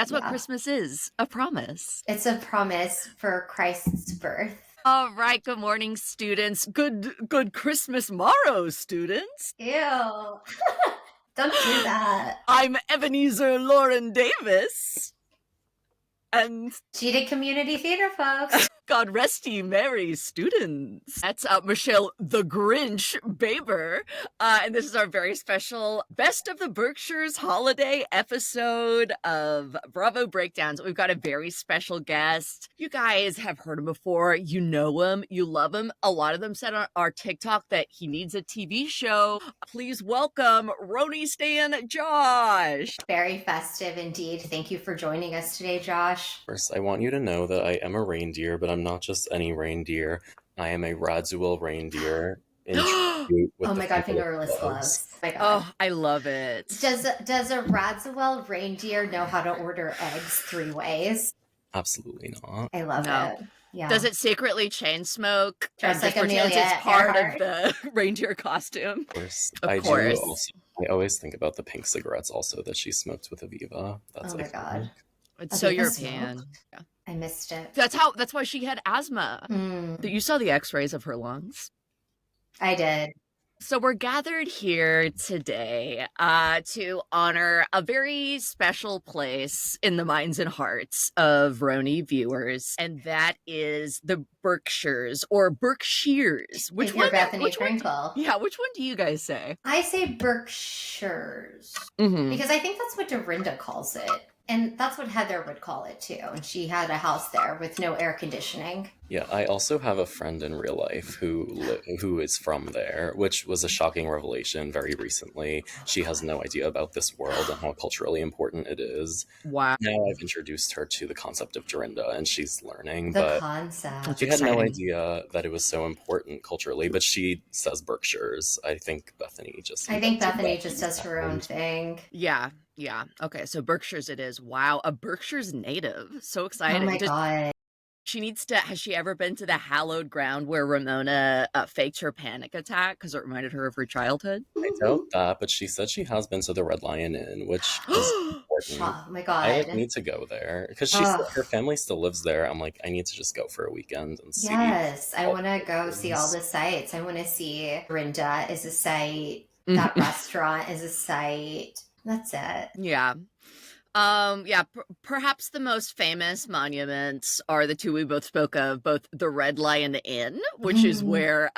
That's what Christmas is, a promise. It's a promise for Christ's birth. All right, good morning, students. Good Christmas morrow, students. Ew. Don't do that. I'm Ebenezer Lauren Davis. And cheated community theater, folks. God rest ye merry students. That's Michelle the Grinch Baber. And this is our very special Best of the Berkshires holiday episode of Bravo Breakdowns. We've got a very special guest. You guys have heard him before. You know him. You love him. A lot of them said on our TikTok that he needs a TV show. Please welcome Roni Stan Josh. Very festive indeed. Thank you for joining us today, Josh. First, I want you to know that I am a reindeer, but I'm not just any reindeer. I am a Radziwill reindeer. Oh my god, fingerless gloves. Oh my god. Oh, I love it. Does a Radziwill reindeer know how to order eggs 3 ways? Absolutely not. I love it. Yeah. Does it secretly chain smoke? Just like pretends Amelia it's part Earhart. of the reindeer costume. Of course. Of course. Do also, I always think about the pink cigarettes also that she smoked with Aviva. That's Oh my god. It's so Aviva European. smoked? Yeah. I missed it. That's why she had asthma. You saw the x-rays of her lungs. I did. So we're gathered here today to honor a very special place in the minds and hearts of Roni viewers, and that is the Berkshires or Berkshires. Which one? Bethany Frankel. Yeah, which one do you guys say? I say Berkshires Mm-hmm. because I think that's what Dorinda calls it. And that's what Heather would call it too. And she had a house there with no air conditioning. Yeah, I also have a friend in real life who is from there, which was a shocking revelation very recently. She has no idea about this world and how culturally important it is. Wow. Now I've introduced her to the concept of Dorinda, and she's learning. The but concept. she had no idea that it was so important culturally, but she says Berkshires. I think Bethany just does her own thing. Yeah. Yeah. Okay. So Berkshires it is. Wow. A Berkshires native. So exciting. Oh my god. Has she ever been to the hallowed ground where Ramona faked her panic attack because it reminded her of her childhood? I doubt that, but she said she has been to the Red Lion Inn, which is important. Oh my god. I need to go there because her family still lives there. I'm like, I need to just go for a weekend and see. Yes, I want to go see all the sites. I want to see Dorinda is a site. That restaurant is a site. That's it. Yeah. Perhaps the most famous monuments are the two we both spoke of, both the Red Lion Inn, which is where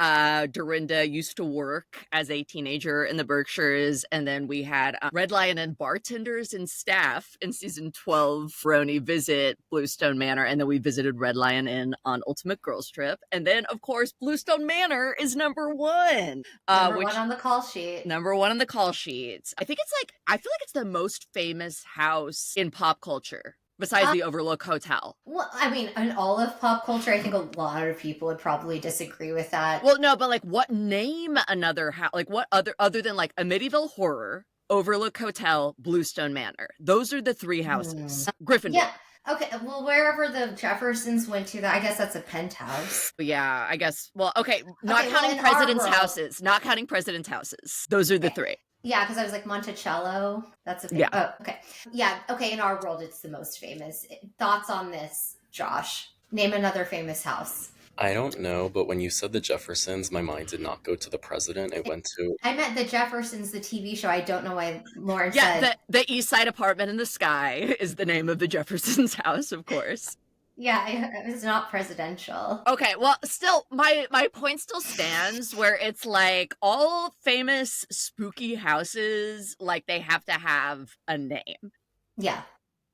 Dorinda used to work as a teenager in the Berkshires, and then we had Red Lion Inn bartenders and staff in season 12. Roni visit Bluestone Manor, and then we visited Red Lion Inn on Ultimate Girls Trip, and then of course Bluestone Manor is number one. Number one on the call sheet. Number one on the call sheet. I feel like it's the most famous house in pop culture besides the Overlook Hotel. Well, I mean, in all of pop culture, I think a lot of people would probably disagree with that. Well, no, but like, what name another house? Like, what other than like Amityville Horror, Overlook Hotel, Bluestone Manor? Those are the 3 houses. Gryffindor. Yeah. Okay, well, wherever the Jeffersons went to, I guess that's a penthouse. Yeah, I guess. Well, okay, not counting presidents' houses. Not counting presidents' houses. Those are the 3. Yeah, because I was like, Monticello, that's a thing. Yeah. Oh, okay. Yeah, okay, in our world, it's the most famous. Thoughts on this, Josh? Name another famous house. I don't know, but when you said the Jeffersons, my mind did not go to the president. It went to... I meant the Jeffersons, the TV show. I don't know why Lauren said... Yeah, the East Side Apartment in the Sky is the name of the Jeffersons house, of course. Yeah, it's not presidential. Okay, well, still, my point still stands where it's like all famous spooky houses, like they have to have a name. Yeah.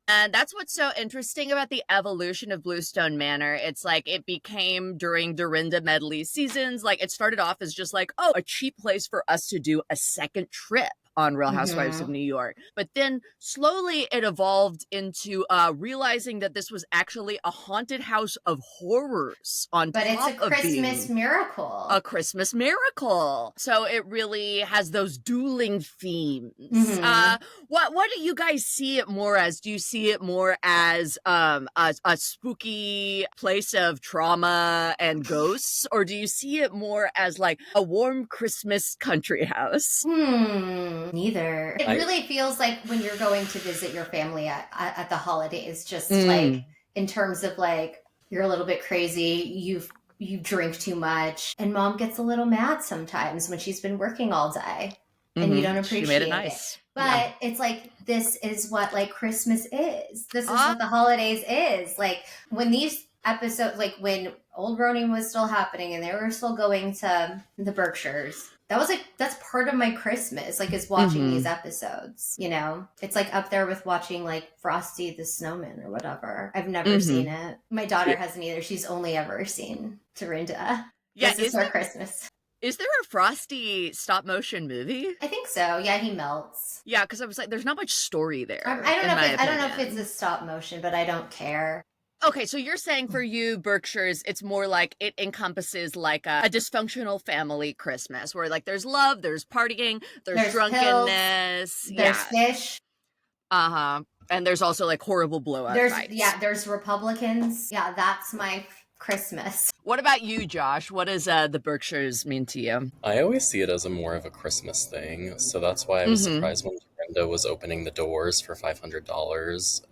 And that's what's so interesting about the evolution of Bluestone Manor. It's like it became during Dorinda Medley's seasons. Like it started off as just like, oh, a cheap place for us to do a second trip on Real Housewives of New York. But then slowly it evolved into realizing that this was actually a haunted house of horrors on top of But it's a Christmas miracle. A Christmas miracle. So it really has those dueling themes. What do you guys see it more as? Do you see it more as a spooky place of trauma and ghosts? Or do you see it more as like a warm Christmas country house? Neither. It really feels like when you're going to visit your family at the holidays, just like in terms of like, you're a little bit crazy, you drink too much, and mom gets a little mad sometimes when she's been working all day and you don't appreciate she made it nice. But it's like, this is what like Christmas is. This is what the holidays is. Like when these episodes, like when Old Ronin was still happening and they were still going to the Berkshires, that was like, that's part of my Christmas, like, is watching these episodes, you know? It's like up there with watching like Frosty the Snowman or whatever. I've never seen it. My daughter hasn't either. She's only ever seen Dorinda. Yeah, this is her Christmas. Is there a Frosty stop motion movie? I think so. Yeah, he melts. Yeah, because I was like, there's not much story there. I don't know if it's a stop motion, but I don't care. Okay, so you're saying for you, Berkshires, it's more like it encompasses like a dysfunctional family Christmas where like there's love, there's partying, there's drunkenness. Pills, there's fish. And there's also like horrible blowout fights. Yeah, there's Republicans. Yeah, that's my Christmas. What about you, Josh? What does the Berkshires mean to you? I always see it as a more of a Christmas thing, so that's why I was surprised when Dorinda was opening the doors for $500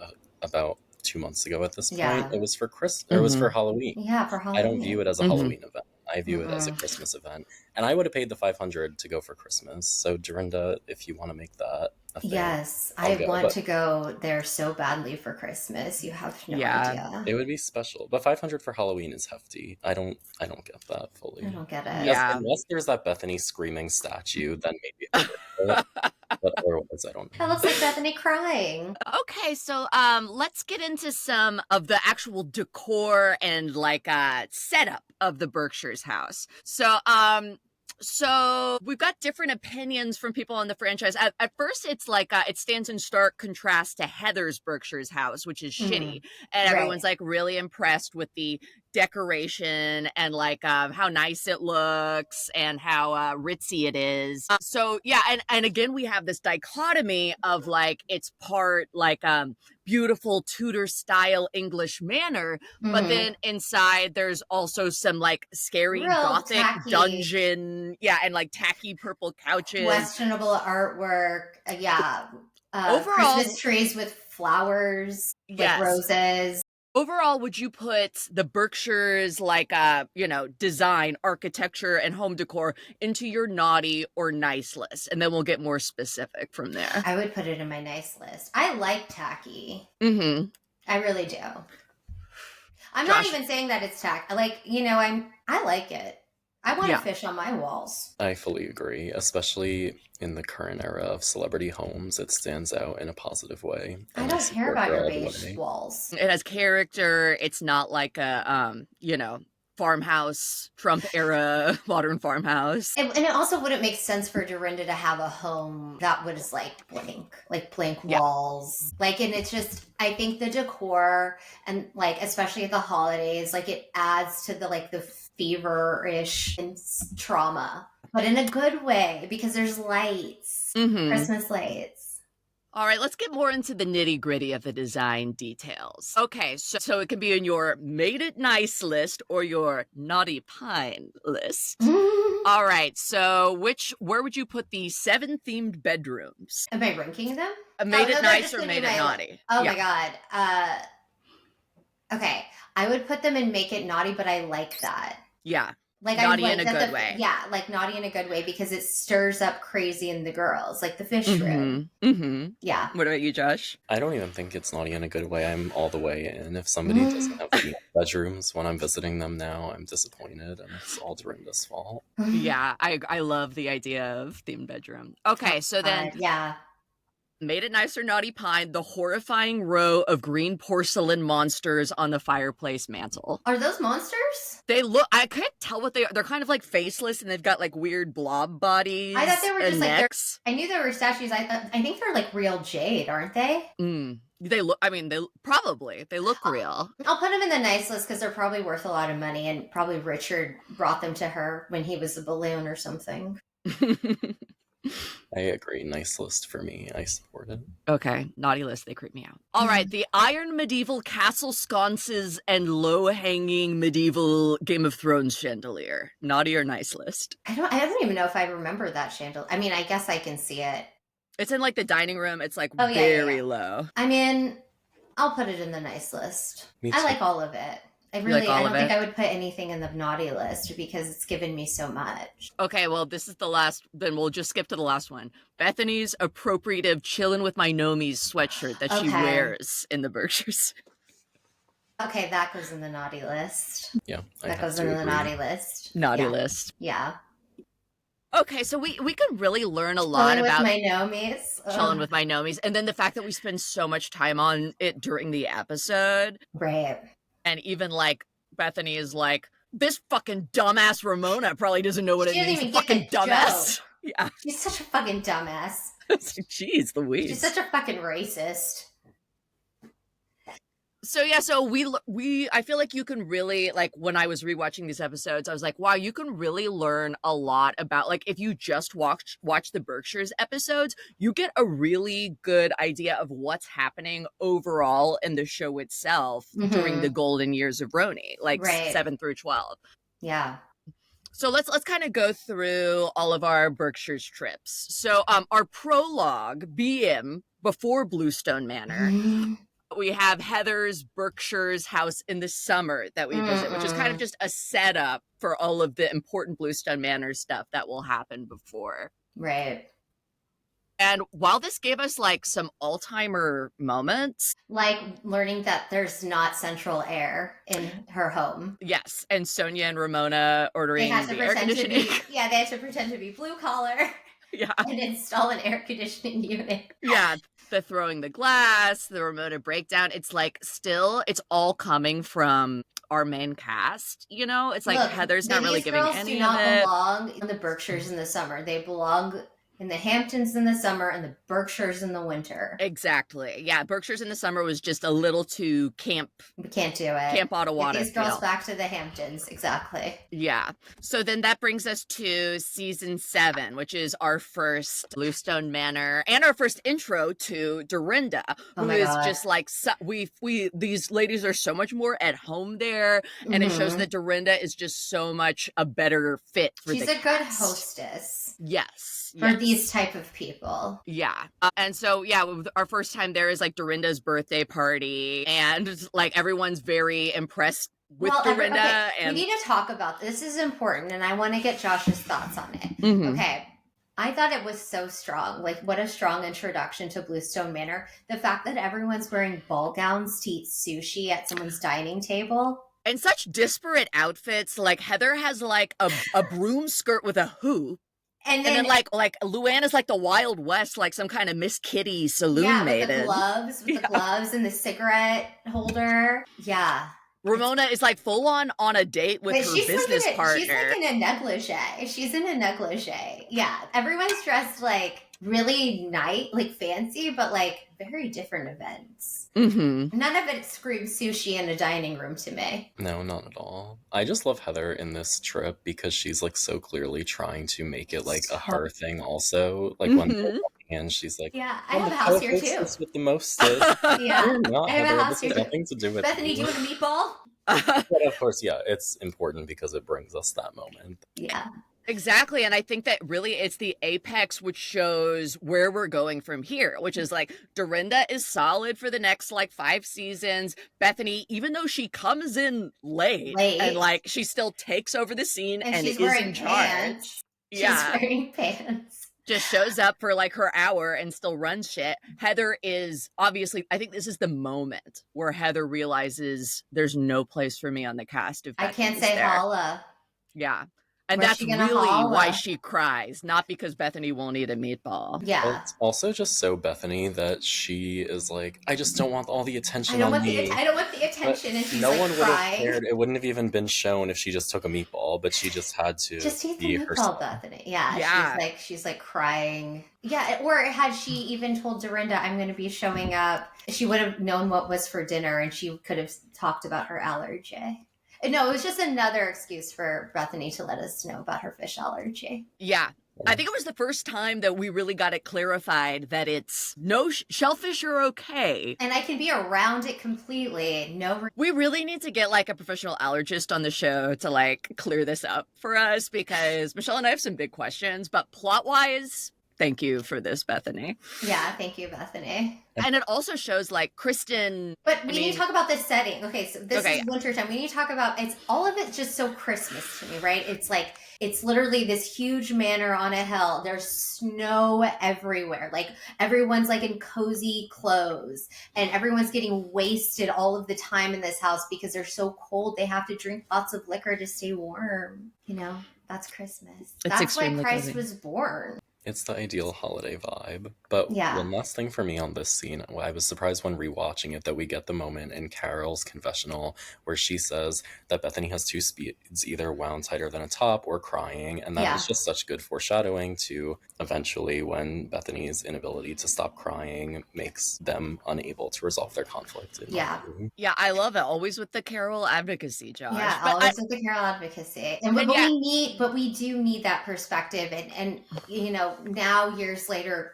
about 2 months ago at this point. It was for It was for Halloween. Yeah, for Halloween. I don't view it as a Halloween event. I view it as a Christmas event. And I would have paid the $500 to go for Christmas. So Dorinda, if you want to make that a thing, yes, I want to go there so badly for Christmas. You have no idea. It would be special. But $500 for Halloween is hefty. I don't get that fully. I don't get it. Yeah. Unless there's that Bethany screaming statue, then maybe. But otherwise, I don't know. That looks like Bethany crying. Okay, so let's get into some of the actual decor and like setup of the Berkshires house. So we've got different opinions from people on the franchise. At first, it's like it stands in stark contrast to Heather's Berkshire's house, which is shitty, and everyone's like really impressed with the decoration and like how nice it looks and how ritzy it is. So yeah, and again we have this dichotomy of like it's part like beautiful Tudor style English manor, but then inside there's also some like scary real gothic tacky dungeon, and like tacky purple couches, questionable artwork. Overall, Christmas trees with flowers, with roses. Overall, would you put the Berkshires like design, architecture, and home decor into your naughty or nice list? And then we'll get more specific from there. I would put it in my nice list. I like tacky. I really do. I'm not even saying that it's tacky. Like, I like it. I want a fish on my walls. I fully agree, especially in the current era of celebrity homes. It stands out in a positive way. I don't care about your beige walls. It has character. It's not like a, farmhouse, Trump era modern farmhouse. And it also wouldn't make sense for Dorinda to have a home that was like blank walls. Like, and it's just, I think the decor and like, especially at the holidays, like it adds to the feverish and trauma, but in a good way because there's lights, Christmas lights. All right, let's get more into the nitty-gritty of the design details. Okay, so it can be in your made it nice list or your naughty pine list. All right, so where would you put the 7 themed bedrooms? Am I ranking them? Made it nice or made it naughty? Oh my God. Okay, I would put them in make it naughty, but I like that. Yeah. Like naughty in a good way. Yeah, like naughty in a good way because it stirs up crazy in the girls, like the fish room. Yeah. What about you, Josh? I don't even think it's naughty in a good way. I'm all the way in. If somebody doesn't have bedrooms when I'm visiting them now, I'm disappointed, and it's all Dorinda's fault. Yeah, I love the idea of themed bedroom. Okay, so then made it nice or naughty pine, the horrifying row of green porcelain monsters on the fireplace mantle. Are those monsters? They look, I can't tell what they are. They're kind of like faceless and they've got like weird blob bodies. I thought they were just necks. I knew they were statues. I think they're like real jade, aren't they? They look, they look real. I'll put them in the nice list because they're probably worth a lot of money and probably Richard brought them to her when he was a balloon or something. I agree. Nice list for me. I support it. Okay. Naughty list. They creep me out. All right. The iron medieval castle sconces and low-hanging medieval Game of Thrones chandelier. Naughty or nice list? I don't even know if I remember that chandelier. I mean, I guess I can see it. It's in like the dining room. It's like Oh, yeah, very yeah. low. I mean, I'll put it in the nice list. Me I too. like all of it. I don't think I would put anything in the naughty list because it's given me so much. Okay, well, this is the last. Then we'll just skip to the last one. Bethany's appropriative "chillin' with my nomies" sweatshirt that she wears in the Berkshires. Okay, that goes in the naughty list. Yeah, that goes in the naughty list. Naughty list. Yeah. Okay, so we can really learn a lot about my nomies. Chillin' with my nomies, and then the fact that we spend so much time on it during the episode, right? And even like Bethany is like, this fucking dumbass Ramona probably doesn't know what it means. Fucking dumbass. Yeah, she's such a fucking dumbass. It's like, jeez Louise, she's such a fucking racist. So yeah, so we I feel like you can really, like, when I was rewatching these episodes, I was like, wow, you can really learn a lot about, like, if you just watch the Berkshires episodes, you get a really good idea of what's happening overall in the show itself during the golden years of Roni, like 7 through 12. Yeah. So let's kind of go through all of our Berkshires trips. So our prologue, BM, before Bluestone Manor. We have Heather's Berkshire's house in the summer that we visit, which is kind of just a setup for all of the important Bluestone Manor stuff that will happen before. Right. And while this gave us like some all-timer moments, like learning that there's not central air in her home. Yes, and Sonia and Ramona ordering the air conditioning. They had to pretend to be blue collar. Yeah. And install an air conditioning unit. Yeah. The throwing the glass, the Ramona breakdown. It's like still, it's all coming from our main cast, you know? It's like, look, Heather's not really giving any of it. These girls do not belong in the Berkshires in the summer. They belong in the Hamptons in the summer and the Berkshires in the winter. Exactly. Yeah, Berkshires in the summer was just a little too camp. We can't do it. Camp Ottawa. Get these girls back to the Hamptons. Exactly. Yeah. So then that brings us to season 7, which is our first Bluestone Manor and our first intro to Dorinda, who is just like, these ladies are so much more at home there. And it shows that Dorinda is just so much a better fit for the cast. She's a good hostess. Yes. For these type of people. Yeah. And so, yeah, our first time there is like Dorinda's birthday party, and like everyone's very impressed with Dorinda. And we need to talk about this. This is important, and I want to get Josh's thoughts on it. Okay. I thought it was so strong. Like, what a strong introduction to Bluestone Manor. The fact that everyone's wearing ball gowns to eat sushi at someone's dining table. And such disparate outfits. Like, Heather has like a broom skirt with a hoop. And then like Luann is like the Wild West, like some kind of Miss Kitty saloon maiden. With the gloves and the cigarette holder. Yeah. Ramona is like full on a date with her business partner. She's like in a negligee. She's in a negligee. Yeah. Everyone's dressed like really nice, like fancy, but like very different events. None of it screams sushi in a dining room to me. No, not at all. I just love Heather in this trip because she's like so clearly trying to make it like a her thing also. Like when they're walking in, she's like, yeah, I have a house here too. With the mostest. Yeah, not, I have Heather. a house here too. Nothing to do with Bethany, do you want a meatball? But of course, yeah, it's important because it brings us that moment. Yeah. Exactly. And I think that really it's the apex which shows where we're going from here, which is like Dorinda is solid for the next like 5 seasons. Bethany, even though she comes in late. And like she still takes over the scene and is in charge. Pants. Yeah. She's wearing pants. Just shows up for like her hour and still runs shit. Heather is obviously, I think this is the moment where Heather realizes there's no place for me on the cast. If I can't say holla. Yeah. And that's really why she cries, not because Bethany won't eat a meatball. Yeah. It's also just so Bethany that she is like, I just don't want all the attention on me. I don't want the attention. And she's no like one would have crying. cared. It wouldn't have even been shown if she just took a meatball, but she just had to just eat the be meatball, herself. Bethany. Yeah. She's like crying. Yeah. Or had she even told Dorinda, I'm going to be showing up, she would have known what was for dinner and she could have talked about her allergy. No, it was just another excuse for Bethany to let us know about her fish allergy. Yeah. I think it was the first time that we really got it clarified that it's no shellfish are okay. And I can be around it completely. We really need to get like a professional allergist on the show to like clear this up for us because Michelle and I have some big questions, but plot-wise, Thank you for this, Bethany. Yeah, thank you, Bethany. And it also shows like Kristen. But we need to talk about the setting. Okay, so this Okay. is wintertime. We need to talk about, it's all of it just so Christmas to me, right? It's like, it's literally this huge manor on a hill. There's snow everywhere. Like everyone's like in cozy clothes and everyone's getting wasted all of the time in this house because they're so cold. They have to drink lots of liquor to stay warm. You know, that's Christmas. That's why Christ was born. It's the ideal holiday vibe. But one last thing for me on this scene, I was surprised when rewatching it that we get the moment in Carol's confessional where she says that Bethany has two speeds, either wound tighter than a top or crying. And that was just such good foreshadowing to eventually when Bethany's inability to stop crying makes them unable to resolve their conflict. Yeah, I love it. Always with the Carol advocacy, Josh. Yeah, but always with the Carol advocacy. And we do need that perspective. And you know, now years later,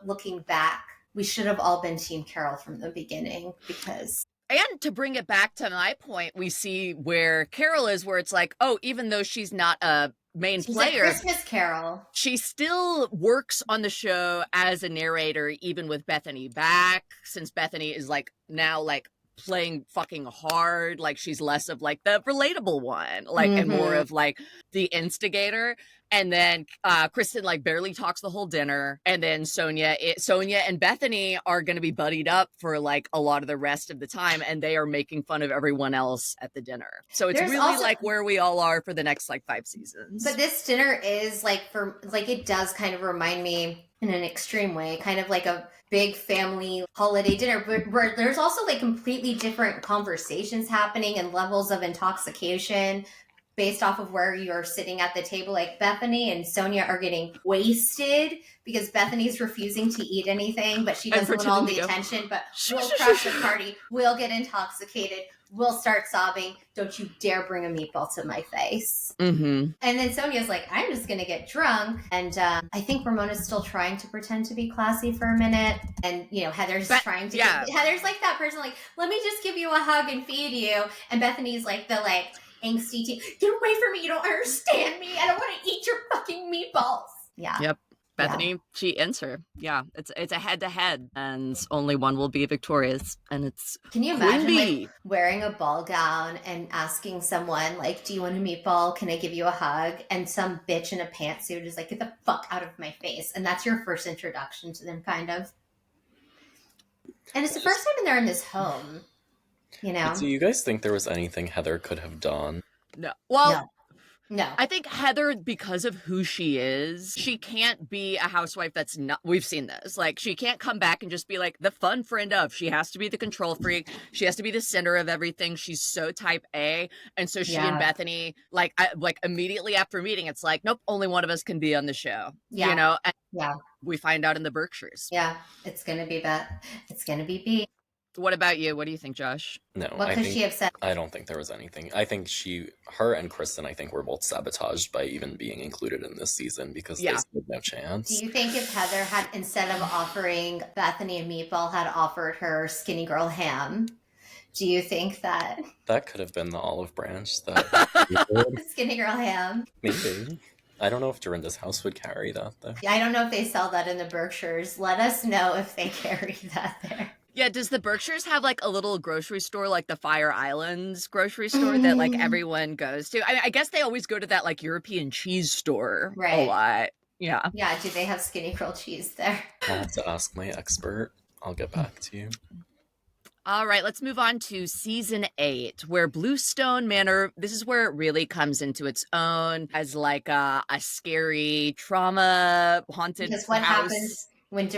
looking back, we should have all been Team Carol from the beginning because. And to bring it back to my point, we see where Carol is, where it's like, oh, even though she's not a main player, a Christmas Carol, she still works on the show as a narrator, even with Bethany back, since Bethany is like now like playing fucking hard, like she's less of like the relatable one, like and more of like the instigator. And then Kristen like barely talks the whole dinner, and then Sonia and Bethany are going to be buddied up for like a lot of the rest of the time, and they are making fun of everyone else at the dinner. So it's really also, like where we all are for the next like 5 seasons. But this dinner is like it does kind of remind me in an extreme way, kind of like a big family holiday dinner, where there's also like completely different conversations happening and levels of intoxication based off of where you're sitting at the table. Like Bethany and Sonia are getting wasted because Bethany's refusing to eat anything, but she doesn't want all the attention, but we'll crash the party, we'll get intoxicated, we'll start sobbing, don't you dare bring a meatball to my face. And then Sonia's like, I'm just gonna get drunk. And I think Ramona's still trying to pretend to be classy for a minute. And you know, Heather's trying to Heather's like that person, like, let me just give you a hug and feed you. And Bethany's like the angsty teen, get away from me, you don't understand me, I don't want to eat your fucking meatballs. Yep. Bethany, she ends her. Yeah, it's a head-to-head, and only one will be victorious. And it's Can you imagine like wearing a ball gown and asking someone like, do you want a meatball? Can I give you a hug? And some bitch in a pantsuit is like, get the fuck out of my face. And that's your first introduction to them, kind of. And it's the first time they're in this home. You know? Do you guys think there was anything Heather could have done? No. Well, no. I think Heather, because of who she is, she can't be a housewife that's not, we've seen this. Like, she can't come back and just be like the fun friend of, she has to be the control freak. She has to be the center of everything. She's so type A. And so she and Bethany, like immediately after meeting, it's like, nope, only one of us can be on the show. Yeah. You know? And yeah. We find out in the Berkshires. Yeah. It's going to be Beth. It's going to be B. What about you? What do you think, Josh? No, what could she have said? I don't think there was anything. I think her and Kristen, I think, were both sabotaged by even being included in this season because they stood no chance. Do you think if Heather had, instead of offering Bethany a meatball, had offered her skinny girl ham, do you think that could have been the olive branch that skinny girl ham? Maybe. I don't know if Dorinda's house would carry that though. I don't know if they sell that in the Berkshires. Let us know if they carry that there. Yeah, does the Berkshires have like a little grocery store like the Fire Islands grocery store that like everyone goes to? I guess they always go to that like European cheese store a lot. Yeah. Yeah, do they have skinny grilled cheese there? I'll have to ask my expert. I'll get back to you. All right, let's move on to season 8, where Bluestone Manor, this is where it really comes into its own as like a scary, trauma-haunted house. Because what happens when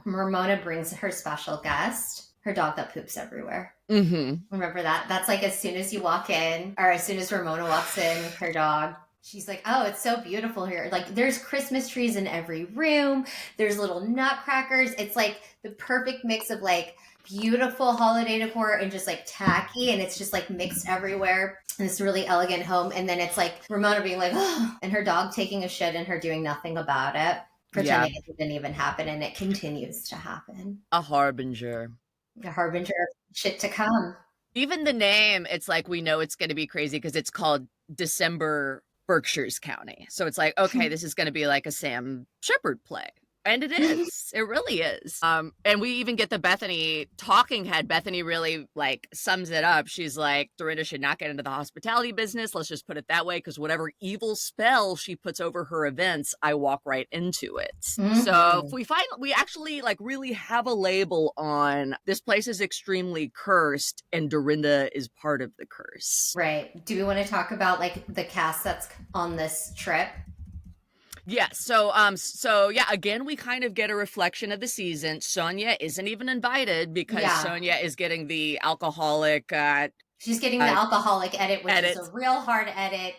Ramona brings her special guest, her dog that poops everywhere. Remember that? That's like as soon as you walk in, or as soon as Ramona walks in with her dog, she's like, oh, it's so beautiful here. Like there's Christmas trees in every room. There's little nutcrackers. It's like the perfect mix of like beautiful holiday decor and just like tacky, and it's just like mixed everywhere in this really elegant home. And then it's like Ramona being like, oh, and her dog taking a shit and her doing nothing about it, pretending it didn't even happen, and it continues to happen. A harbinger of shit to come. Even the name, it's like we know it's going to be crazy because it's called December Berkshires County. So it's like, okay, this is going to be like a Sam Shepard play. And it is. It really is. And we even get the Bethany talking head. Bethany really like sums it up. She's like, Dorinda should not get into the hospitality business. Let's just put it that way. Because whatever evil spell she puts over her events, I walk right into it. So if we actually like really have a label on this place is extremely cursed and Dorinda is part of the curse. Right. Do we want to talk about like the cast that's on this trip? Yeah, so yeah, again, we kind of get a reflection of the season. Sonia isn't even invited because Sonia is getting the alcoholic. She's getting the alcoholic edit, which is a real hard edit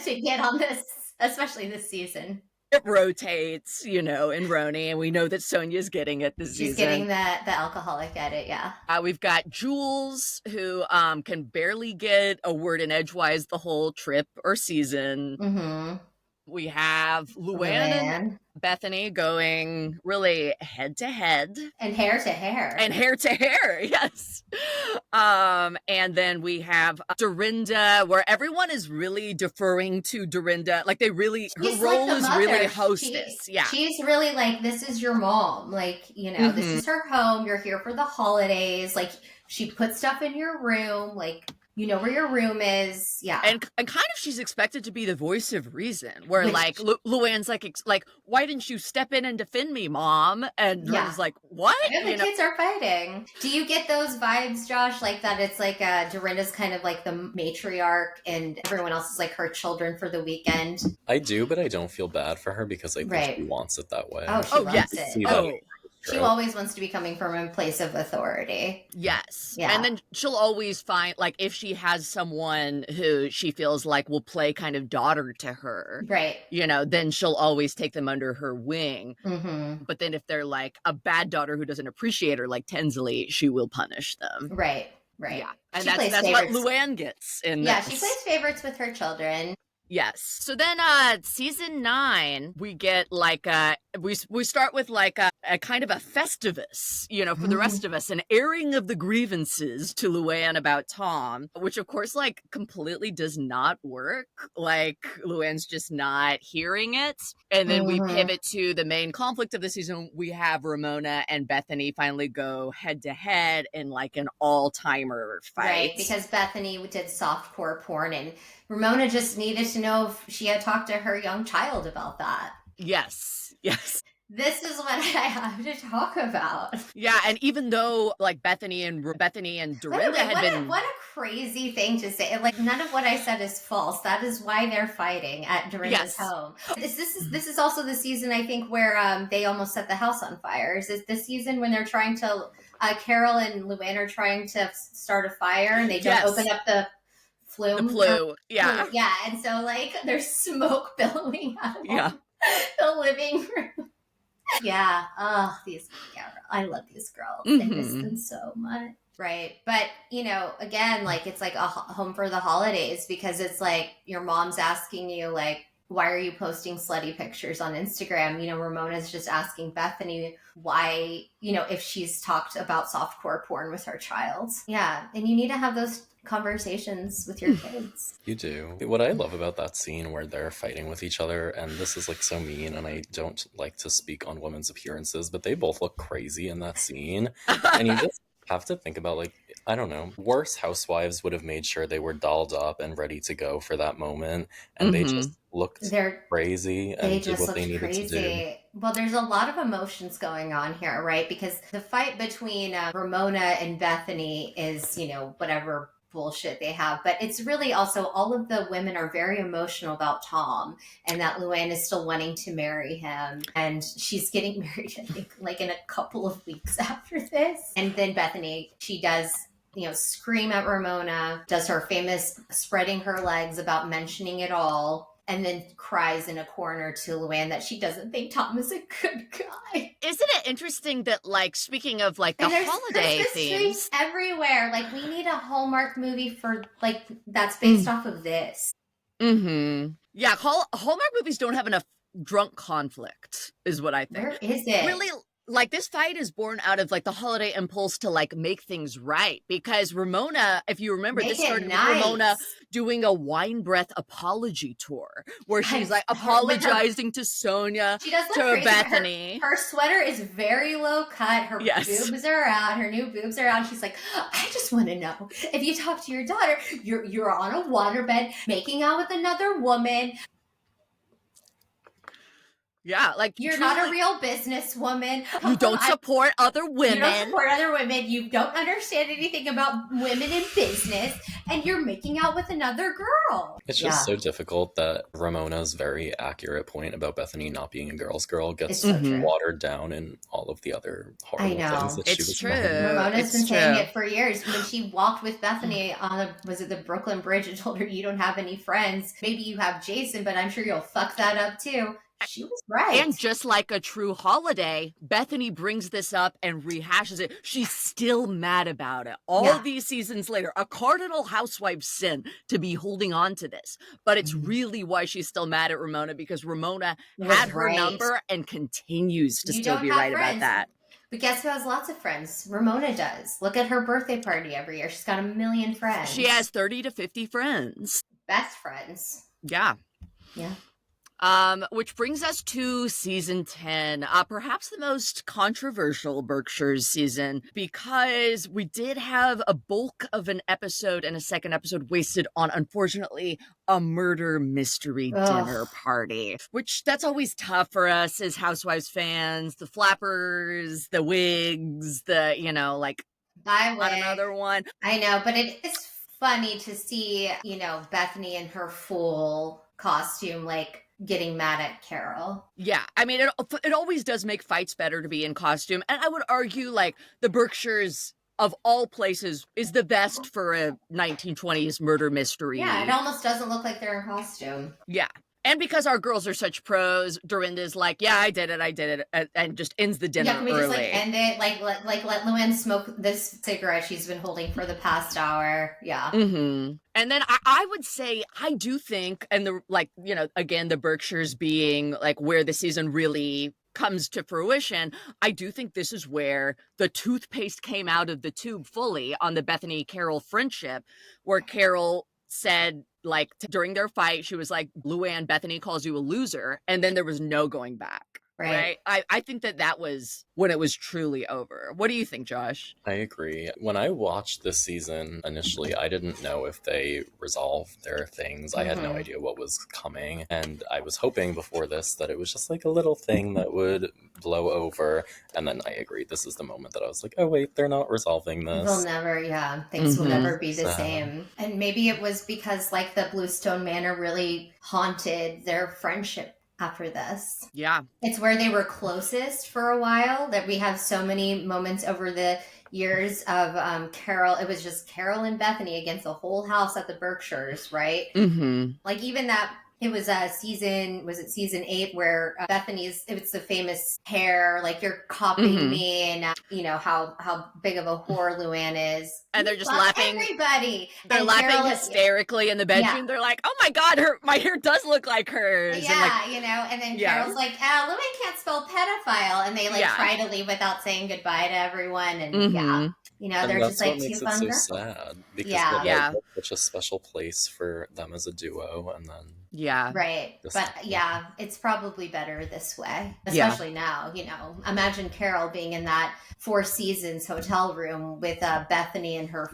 to get on this, especially this season. It rotates, in Roni, and we know that Sonia's getting it this season. She's getting the alcoholic edit, yeah. We've got Jules, who can barely get a word in edgewise the whole trip or season. Mm-hmm. We have Luann and Bethany going really head to head. And hair to hair. And hair to hair, yes. And then we have Dorinda, where everyone is really deferring to Dorinda. Like her role is really hostess. She's really like, this is your mom. Like, this is her home. You're here for the holidays. Like, she puts stuff in your room. Like, you know where your room is. Yeah. And kind of she's expected to be the voice of reason, where Luann's like, why didn't you step in and defend me, Mom? And Dorinda's like, what? The kids are fighting. Do you get those vibes, Josh? Like that it's like Dorinda's kind of like the matriarch and everyone else is like her children for the weekend? I do, but I don't feel bad for her because I think she wants it that way. Oh, she loves it. She always wants to be coming from a place of authority. Yes. Yeah. And then she'll always find, like, if she has someone who she feels like will play kind of daughter to her, right? Then she'll always take them under her wing. Mm-hmm. But then if they're like a bad daughter who doesn't appreciate her, like Tinsley, she will punish them. Right. Yeah. And that's what Luann gets in this. She plays favorites with her children. Yes. So then season 9, we get like we start with like a kind of a festivus, for the rest of us, an airing of the grievances to Luann about Tom, which of course like completely does not work. Like Luann's just not hearing it. And then we pivot to the main conflict of the season. We have Ramona and Bethany finally go head to head in like an all-timer fight. Right, because Bethany did softcore porn and Ramona just needed to know if she had talked to her young child about that. Yes. This is what I have to talk about. Yeah, and even though like Bethany and Dorinda had been... What a crazy thing to say. Like, none of what I said is false. That is why they're fighting at Dorinda's home. This is also the season, I think, where they almost set the house on fire. Is it this season when they're trying to... Carol and Luann are trying to start a fire and they don't open up the flume. Yeah. Yeah, and so like there's smoke billowing out of the living room. Yeah. Oh, I love these girls. I miss them so much. Right. But, again, like it's like a home for the holidays because it's like your mom's asking you like, why are you posting slutty pictures on Instagram? Ramona's just asking Bethany why, if she's talked about softcore porn with her child. Yeah. And you need to have those conversations with your kids. You do. What I love about that scene where they're fighting with each other, and this is like so mean, and I don't like to speak on women's appearances, but they both look crazy in that scene. And you just have to think about, like, I don't know, worse housewives would have made sure they were dolled up and ready to go for that moment, and they just looked crazy and did what they needed to do. Well, there's a lot of emotions going on here, right? Because the fight between Ramona and Bethany is, whatever bullshit they have, but it's really also all of the women are very emotional about Tom and that Luann is still wanting to marry him, and she's getting married I think like in a couple of weeks after this. And then Bethany, she does scream at Ramona, does her famous spreading her legs about mentioning it all, and then cries in a corner to Luann that she doesn't think Tom is a good guy. Isn't it interesting that, like, speaking of, like, the holiday themes... everywhere. Like, we need a Hallmark movie for, like, that's based off of this. Mm-hmm. Yeah, Hallmark movies don't have enough drunk conflict, is what I think. Where is it? Really... like this fight is born out of like the holiday impulse to like make things right, because Ramona, if you remember, this started with Ramona doing a wine breath apology tour where she's like apologizing to Sonia, she does to Bethany. Her sweater is very low cut. Her boobs are out. Her new boobs are out. She's like, I just want to know, if you talk to your daughter, you're on a waterbed making out with another woman. Yeah, like you're not a real businesswoman. You don't support other women. You don't support other women. You don't understand anything about women in business, and you're making out with another girl. It's just so difficult that Ramona's very accurate point about Bethany not being a girl's girl gets watered down in all of the other horrible things that she was true. Ramona's been saying it for years. When she walked with Bethany on the Brooklyn Bridge and told her, you don't have any friends. Maybe you have Jason, but I'm sure you'll fuck that up too. She was right. And just like a true holiday, Bethany brings this up and rehashes it. She's still mad about it. All these seasons later, a cardinal housewife sin to be holding on to this. But it's really why she's still mad at Ramona, because Ramona had her number and continues to still be right about that. But guess who has lots of friends? Ramona does. Look at her birthday party every year. She's got 1 million friends. She has 30 to 50 friends. Best friends. Yeah. Yeah. Which brings us to season 10, perhaps the most controversial Berkshires season, because we did have a bulk of an episode and a second episode wasted on, unfortunately, a murder mystery dinner party, which that's always tough for us as Housewives fans, the flappers, the wigs, like not another one. I know, but it is funny to see, Bethany in her full costume, like, getting mad at Carol. Yeah, I mean, it always does make fights better to be in costume. And I would argue, like, the Berkshires, of all places, is the best for a 1920s murder mystery. Yeah, it almost doesn't look like they're in costume. Yeah. And because our girls are such pros, Dorinda's like, yeah, I did it, and just ends the dinner early. Yeah, can we just, end it? Like, let Luann smoke this cigarette she's been holding for the past hour. Yeah. Mm-hmm. And then I would say, I do think, and again, the Berkshires being, like, where the season really comes to fruition, I do think this is where the toothpaste came out of the tube fully on the Bethany-Carol friendship, where Carol said, like, during their fight, she was like, Luann, Bethany calls you a loser. And then there was no going back. Right. I think that was when it was truly over. What do you think, Josh? I agree. When I watched this season initially, I didn't know if they resolved their things. I had no idea what was coming. And I was hoping before this that it was just like a little thing that would blow over. And then I agreed. This is the moment that I was like, oh, wait, they're not resolving this. They'll never, things will never be the same. And maybe it was because, like, the Bluestone Manor really haunted their friendship after this. Yeah. It's where they were closest for a while, that we have so many moments over the years of Carol. It was just Carol and Bethany against the whole house at the Berkshires, right? Mm-hmm. Like, even that, it was season 8 where it was the famous hair, like, you're copying me, and how big of a whore Luann is. And they're just laughing. Everybody. They're laughing Carol, hysterically in the bedroom. Yeah. They're like, oh my God, my hair does look like hers. Yeah, and then Carol's like, Luann can't spell pedophile. And they try to leave without saying goodbye to everyone. And they're just like two fun girls. So sad because they're such a special place for them as a duo, and then right. But it's probably better this way, especially now. Imagine Carol being in that 4 Seasons hotel room with Bethany and her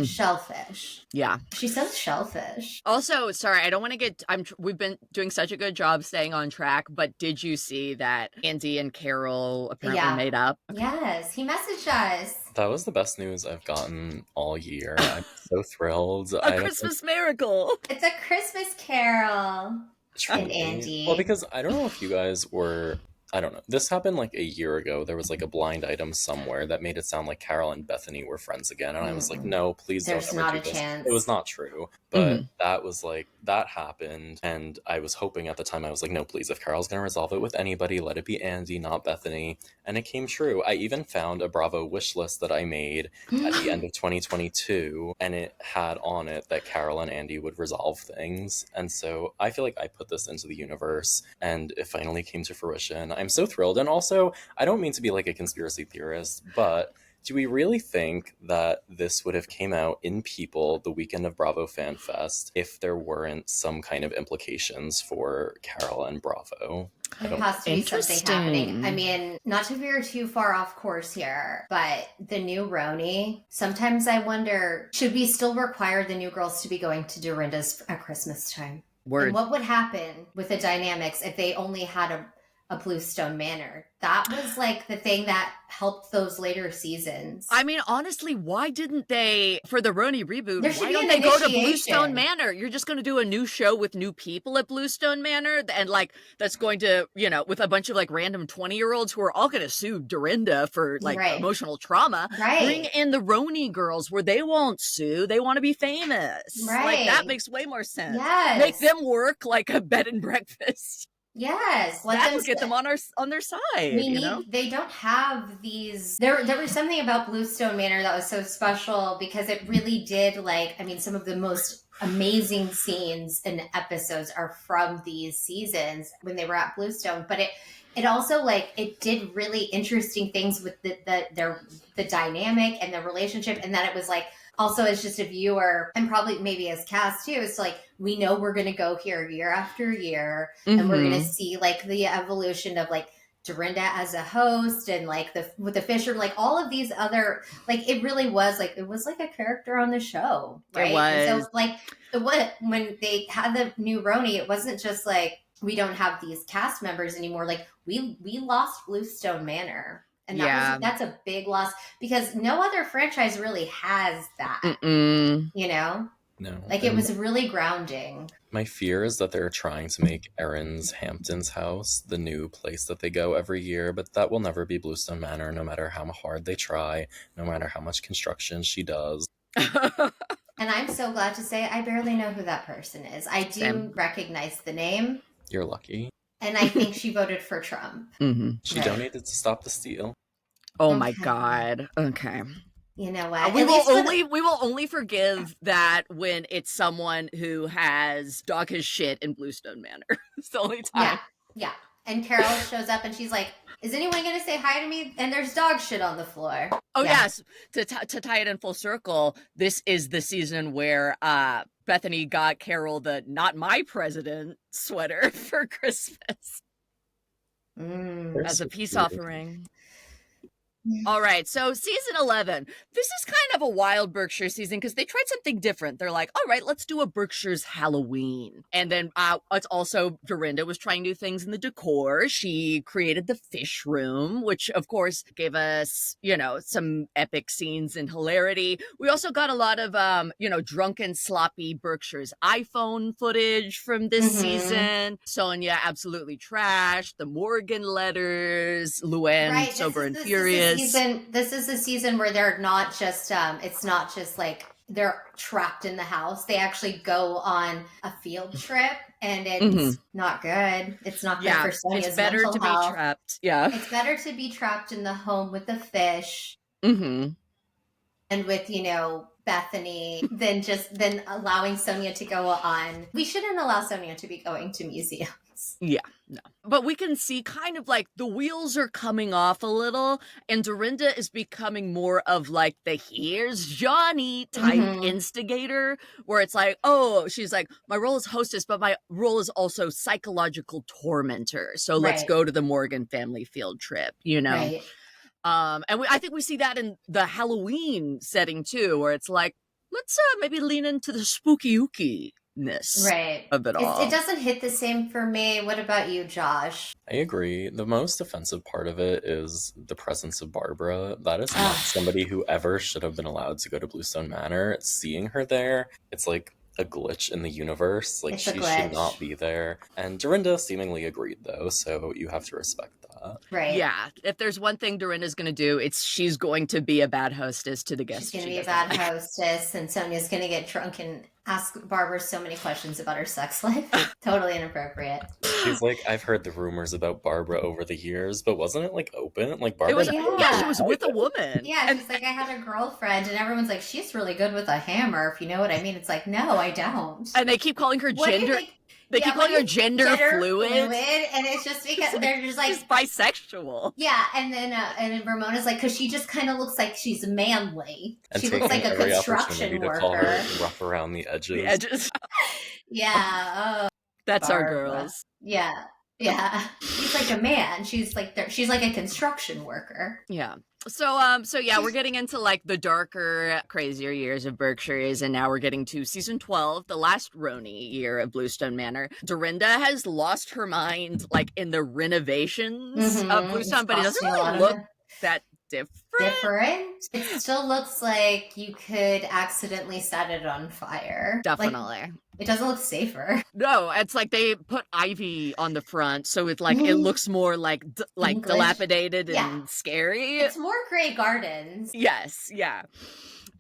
shellfish. Yeah, she's so shellfish. Also, sorry, I don't want to get. We've been doing such a good job staying on track, but did you see that Andy and Carol apparently made up? Yes, he messaged us. That was the best news I've gotten all year. I'm so thrilled. A Christmas miracle. It's a Christmas carol. And Andy. Well, because I don't know if you guys were... I don't know. This happened like a year ago. There was like a blind item somewhere that made it sound like Carol and Bethany were friends again. And I was like, no, please don't ever do this. There's not a chance. It was not true. But that was like, that happened. And I was hoping at the time, I was like, no, please, if Carol's going to resolve it with anybody, let it be Andy, not Bethany. And it came true. I even found a Bravo wish list that I made at the end of 2022. And it had on it that Carol and Andy would resolve things. And so I feel like I put this into the universe and it finally came to fruition. I'm so thrilled. And also, I don't mean to be like a conspiracy theorist, but do we really think that this would have came out in People the weekend of Bravo Fan Fest if there weren't some kind of implications for Carol and Bravo? There has to be something happening. I mean, not to veer too far off course here, but the new Roni, sometimes I wonder, should we still require the new girls to be going to Dorinda's at Christmas time? Word. And what would happen with the dynamics if they only had a Bluestone Manor? That was like the thing that helped those later seasons. I mean, honestly, why didn't they, for the Roni reboot, why don't they go to Bluestone Manor? You're just going to do a new show with new people at Bluestone Manor, and like that's going to, you know, with a bunch of like random 20-year-olds who are all going to sue Dorinda for like emotional trauma. Bring in the Roni girls where they won't sue. They want to be famous. Like that makes way more sense. Make them work like a bed and breakfast. Yes, that will get them on their side. They don't have these. There was something about Bluestone Manor that was so special because it really did some of the most amazing scenes and episodes are from these seasons when they were at Bluestone. But it also it did really interesting things with the dynamic and the relationship, and that it was also as just a viewer and probably maybe as cast too, it's we know we're going to go here year after year and we're going to see the evolution of Dorinda as a host and with the Fisher, all of these other, it really was it was a character on the show, right? It was. And so when they had the new Roni, it wasn't just we don't have these cast members anymore. We lost Bluestone Manor. And that's a big loss because no other franchise really has that, you know? No. It was really grounding. My fear is that they're trying to make Erin's Hampton's house the new place that they go every year, but that will never be Bluestone Manor, no matter how hard they try, no matter how much construction she does. And I'm so glad to say I barely know who that person is. I do recognize the name. You're lucky. And I think she voted for Trump. She donated to stop the steal. Oh my God. Okay. You know what? We will only forgive that when it's someone who has dog his shit in Bluestone Manor. It's the only time. Yeah. And Carol shows up and she's like, is anyone going to say hi to me? And there's dog shit on the floor. Oh, yes. To tie it in full circle, this is the season where Bethany got Carol the Not My President sweater for Christmas. As a peace offering. All right, so season 11. This is kind of a wild Berkshire season because they tried something different. They're like, all right, let's do a Berkshire's Halloween. And then it's also Dorinda was trying new things in the decor. She created the fish room, which of course gave us, some epic scenes and hilarity. We also got a lot of, drunken, sloppy Berkshire's iPhone footage from this season. Sonia absolutely trashed. The Morgan letters. Luann, sober and furious. This is a season where they're not just it's not just they're trapped in the house. They actually go on a field trip and it's not good. It's not good for Sonia's mental health. It's better to be trapped. Yeah. It's better to be trapped in the home with the fish and with, Bethany than allowing Sonia to go on. We shouldn't allow Sonia to be going to museums. Yeah, no. But we can see kind of the wheels are coming off a little, and Dorinda is becoming more of the here's Johnny type instigator, where it's she's like, my role is hostess, but my role is also psychological tormentor. So let's go to the Morgan family field trip, Right. And I think we see that in the Halloween setting too, where it's let's maybe lean into the spooky-ooky of it all. It doesn't hit the same for me. What about you, Josh? I agree. The most offensive part of it is the presence of Barbara. That is not somebody who ever should have been allowed to go to Bluestone Manor. Seeing her there, it's like a glitch in the universe. She should not be there. And Dorinda seemingly agreed, though, so you have to respect that. Right. Yeah. If there's one thing Dorinda's going to do, she's going to be a bad hostess to the guests. She's going to be a bad hostess, and Sonia's going to get drunk and ask Barbara so many questions about her sex life. Totally inappropriate. She's like, I've heard the rumors about Barbara over the years, but wasn't it open? Barbara. It was, she was with a woman. Yeah, she's I had a girlfriend, and everyone's like, she's really good with a hammer, if you know what I mean. It's no, I don't. And they keep calling her gender. They keep calling her gender fluid. And it's just because they're just like... She's bisexual. Yeah, and then Ramona's like, because she just kind of looks like she's manly. And she looks like a construction worker. To call her rough around the edges. The edges. Yeah. That's Barbara. Our girls. Yeah. Yeah. She's like a man. She's like a construction worker. Yeah. So yeah, we're getting into like the darker, crazier years of Berkshires, and now we're getting to season 12, the last Roni year of Bluestone Manor. Dorinda has lost her mind like in the renovations of Bluestone, but it doesn't really look that different. It still looks like you could accidentally set it on fire. Definitely. Like, it doesn't look safer. No, it's like they put ivy on the front, so it's like it looks more like dilapidated and scary. It's more Grey Gardens. Yes, yeah.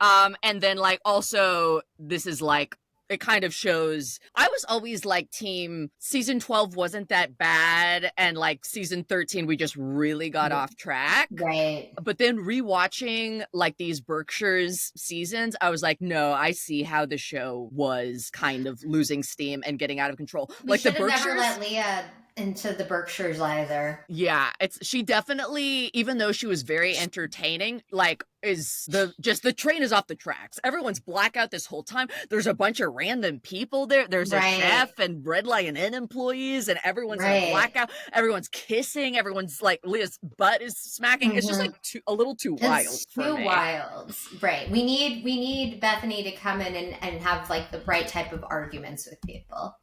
And then like also this is like it kind of shows I was always like team season 12 wasn't that bad, and like season 13 we just really got off track. Right. But then rewatching like these Berkshires seasons, I was like, no, I see how the show was kind of losing steam and getting out of control. We should have never let Leah into the Berkshires either. Yeah, she definitely, even though she was very entertaining, like the train is off the tracks. Everyone's blackout this whole time. There's a bunch of random people there. There's a chef and Red Lion Inn employees, and everyone's in blackout. Everyone's kissing. Everyone's like Leah's butt is smacking. It's just like a little too wild. Too wild. Right. We need Bethany to come in and have like the right type of arguments with people,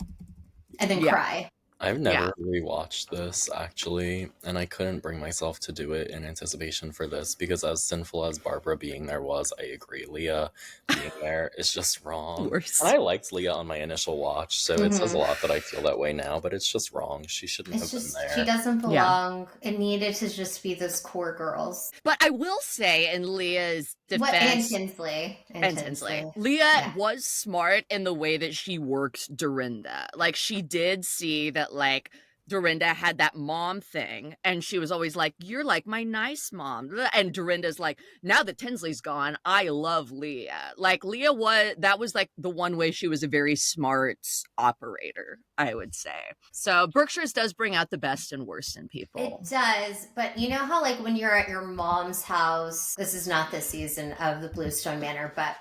and then cry. I've never rewatched this, actually, and I couldn't bring myself to do it in anticipation for this, because as sinful as Barbara being there was, I agree, Leah being there is just wrong. Worse. And I liked Leah on my initial watch, so it says a lot that I feel that way now, but it's just wrong. She shouldn't have been there. She doesn't belong. Yeah. It needed to just be those core girls. But I will say, in Leah's defense... And Tinsley. Leah was smart in the way that she worked Dorinda. Like, she did see that like Dorinda had that mom thing, and she was always like, you're like my nice mom, and Dorinda's like, now that Tinsley's gone, I love Leah. Like Leah was like the one way she was a very smart operator, I would say. So Berkshires does bring out the best and worst in people. It does, but you know how like when you're at your mom's house, this is not this season of the Bluestone Manor, but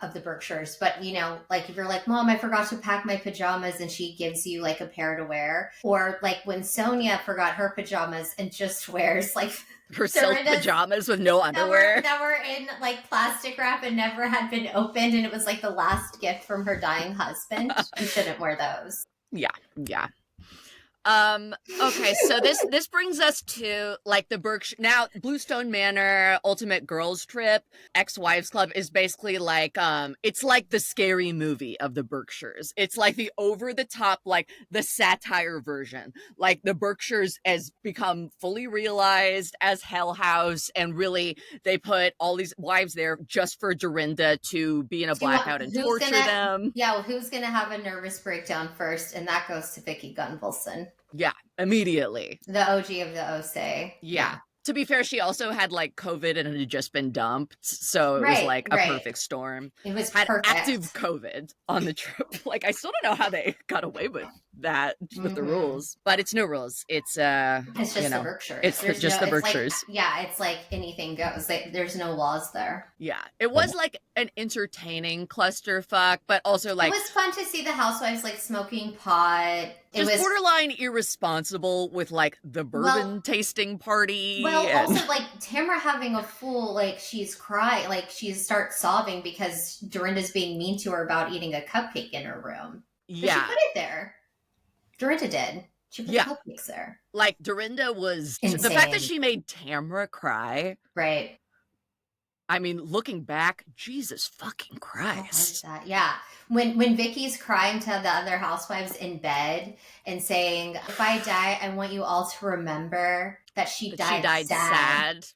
of the Berkshires, but you know, like if you're like, Mom, I forgot to pack my pajamas, and she gives you like a pair to wear, or like when Sonia forgot her pajamas and just wears like her silk pajamas with no underwear that were in like plastic wrap and never had been opened, and it was like the last gift from her dying husband. You shouldn't wear those. Yeah. Okay, so this brings us to like the Bluestone Manor Ultimate Girls Trip Ex-Wives Club is basically like it's like the scary movie of the Berkshires. It's like the over the top, like the satire version. Like the Berkshires has become fully realized as Hell House, and really they put all these wives there just for Dorinda to be in a blackout and torture them. Yeah, well, who's gonna have a nervous breakdown first? And that goes to Vicky Gunvalson. Yeah, immediately. The OG of the OC. Yeah. To be fair, she also had like COVID and had just been dumped. So it was like a perfect storm. It was had perfect. Active COVID on the trip. Like, I still don't know how they got away with that, with the rules. But it's no rules. It's just the Berkshires. It's just the Berkshires. Like, it's like anything goes. There's no laws there. Yeah. It was like an entertaining clusterfuck, but also like... It was fun to see the housewives like smoking pot. It was borderline irresponsible with like the bourbon tasting party. Well, also like Tamara having a full, like she's crying, like she starts sobbing because Dorinda's being mean to her about eating a cupcake in her room. But she put it there. Dorinda did. She put the cupcakes there. Like Dorinda was insane. The fact that she made Tamara cry. Right. I mean, looking back, Jesus fucking Christ. I like that. Yeah. When Vicky's crying to the other housewives in bed and saying, if I die, I want you all to remember that she died sad.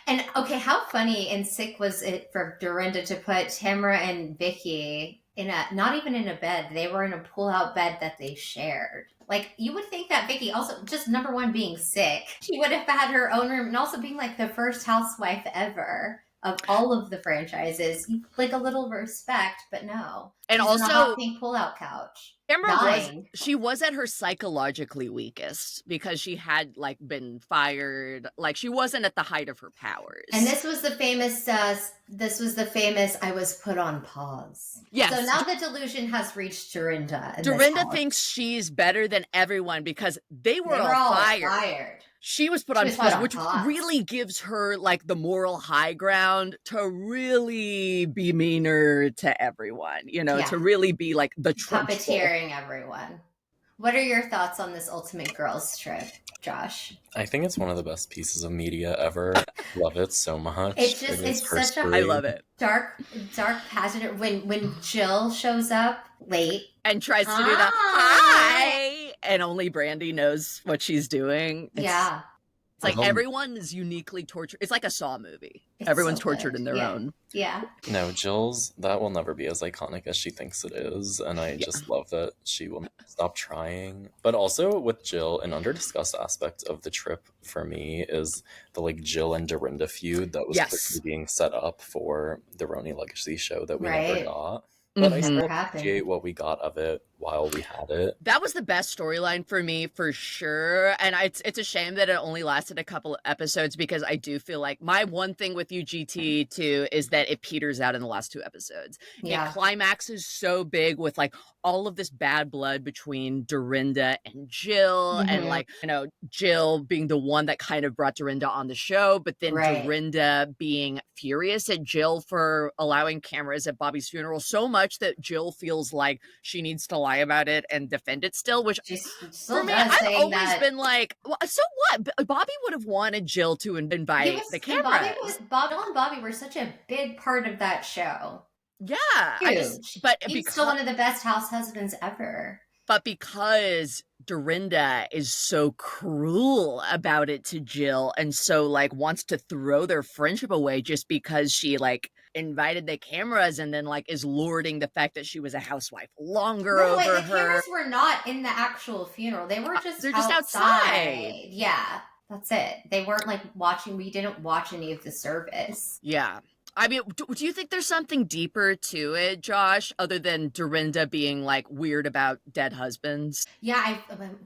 And okay, how funny and sick was it for Dorinda to put Tamara and Vicky in not even in a bed. They were in a pull-out bed that they shared. Like, you would think that Vicky also, just number one, being sick, she would have had her own room, and also being like the first housewife ever of all of the franchises, like a little respect, but no. And she's also, in a hot pink pull-out couch. She was at her psychologically weakest because she had like been fired. Like she wasn't at the height of her powers. And this was the famous I was put on pause. Yes. So now the delusion has reached Dorinda. Dorinda thinks she's better than everyone because they were all fired. She was put on pause, which really gives her like the moral high ground to really be meaner to everyone, to really be like the puppeteering everyone. What are your thoughts on this ultimate girls trip, Josh? I think it's one of the best pieces of media ever. Love it so much. It's such I love it. Dark passionate when Jill shows up late and tries to do the hi, and only Brandy knows what she's doing. It's like everyone is uniquely tortured. It's like a Saw movie. Everyone's tortured in their own. Yeah. No, Jill's, that will never be as iconic as she thinks it is. And I just love that she will stop trying. But also with Jill, an under-discussed aspect of the trip for me is the like Jill and Dorinda feud that was quickly being set up for the Roni Legacy show that we never got. But I still appreciate what we got of it while we had it. That was the best storyline for me, for sure. And it's a shame that it only lasted a couple of episodes because I do feel like my one thing with UGT too is that it peters out in the last 2 episodes. Yeah. It climaxes so big with like all of this bad blood between Dorinda and Jill and like, Jill being the one that kind of brought Dorinda on the show, but then Dorinda being furious at Jill for allowing cameras at Bobby's funeral so much that Jill feels like she needs to lie about it and defend it still, which for me, I've always been like, well, so what? Bobby would have wanted Jill to invite the cameras. Jill and Bobby were such a big part of that show. Yeah. He's still one of the best house husbands ever. But because Dorinda is so cruel about it to Jill and so like wants to throw their friendship away just because she like invited the cameras and then like is lording the fact that she was a housewife longer over her. The cameras were not in the actual funeral. They were just they're just outside. Yeah, that's it. They weren't like watching. We didn't watch any of the service. Yeah. I mean, do you think there's something deeper to it, Josh, other than Dorinda being like weird about dead husbands? Yeah,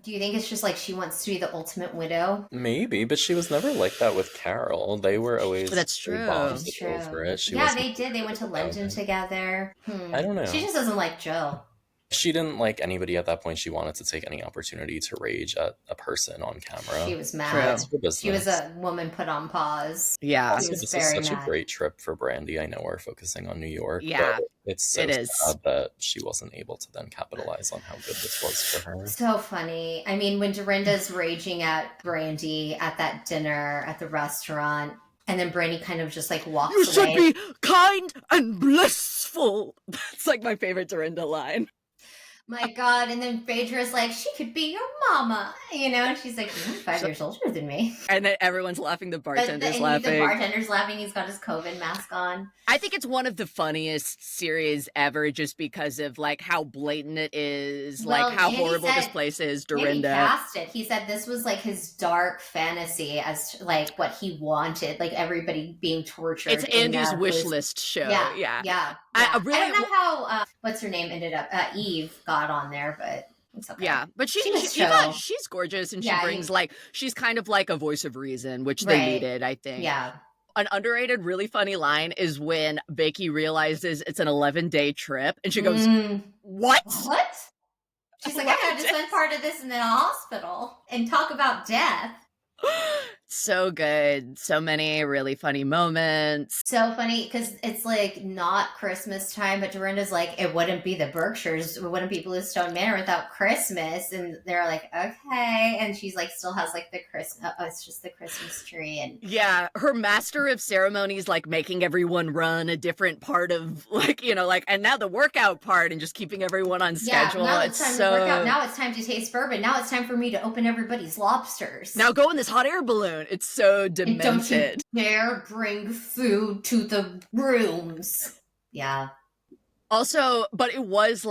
do you think it's just like she wants to be the ultimate widow? Maybe, but she was never like that with Carol. They were always that's true. Over it. They did. They went to London together. I don't know. She just doesn't like Jill. She didn't like anybody at that point. She wanted to take any opportunity to rage at a person on camera. She was mad. She was a woman put on pause. Yeah. Also, this is such a great trip for Brandy. I know we're focusing on New York. Yeah. But it's so sad that she wasn't able to then capitalize on how good this was for her. So funny. I mean, when Dorinda's raging at Brandy at that dinner at the restaurant, and then Brandy kind of just like walks away. You should be kind and blissful. That's like my favorite Dorinda line. My God. And then Phaedra's like, she could be your mama, and she's like, you're 5 years older than me. And then everyone's laughing. The bartender's laughing. The bartender's laughing. He's got his COVID mask on. I think it's one of the funniest series ever just because of like how blatant it is, like how horrible this place is, Dorinda. He cast it. He said this was like his dark fantasy as to, like what he wanted, like everybody being tortured. It's Andrew's wish list show. Yeah. I don't know how, what's her name ended up, Eve got on there, but it's okay. Yeah, but she's gorgeous and she brings like, she's kind of like a voice of reason, which they needed, I think. Yeah. An underrated, really funny line is when Becky realizes it's an 11-day trip and she goes, What? She's like, I had to spend part of this in the hospital and talk about death. So good. So many really funny moments. So funny because it's like not Christmas time, but Dorinda's like, it wouldn't be the Berkshires, it wouldn't be Bluestone Manor without Christmas. And they're like, okay. And she's like, still has like the Christmas, it's just the Christmas tree. And yeah, her master of ceremonies, like making everyone run a different part of like, and now the workout part and just keeping everyone on schedule. Now it's time to work out. Now it's time to taste bourbon. Now it's time for me to open everybody's lobsters. Now go in this hot air balloon. It's so demented. And don't you dare bring food to the rooms. Yeah. Also, but it was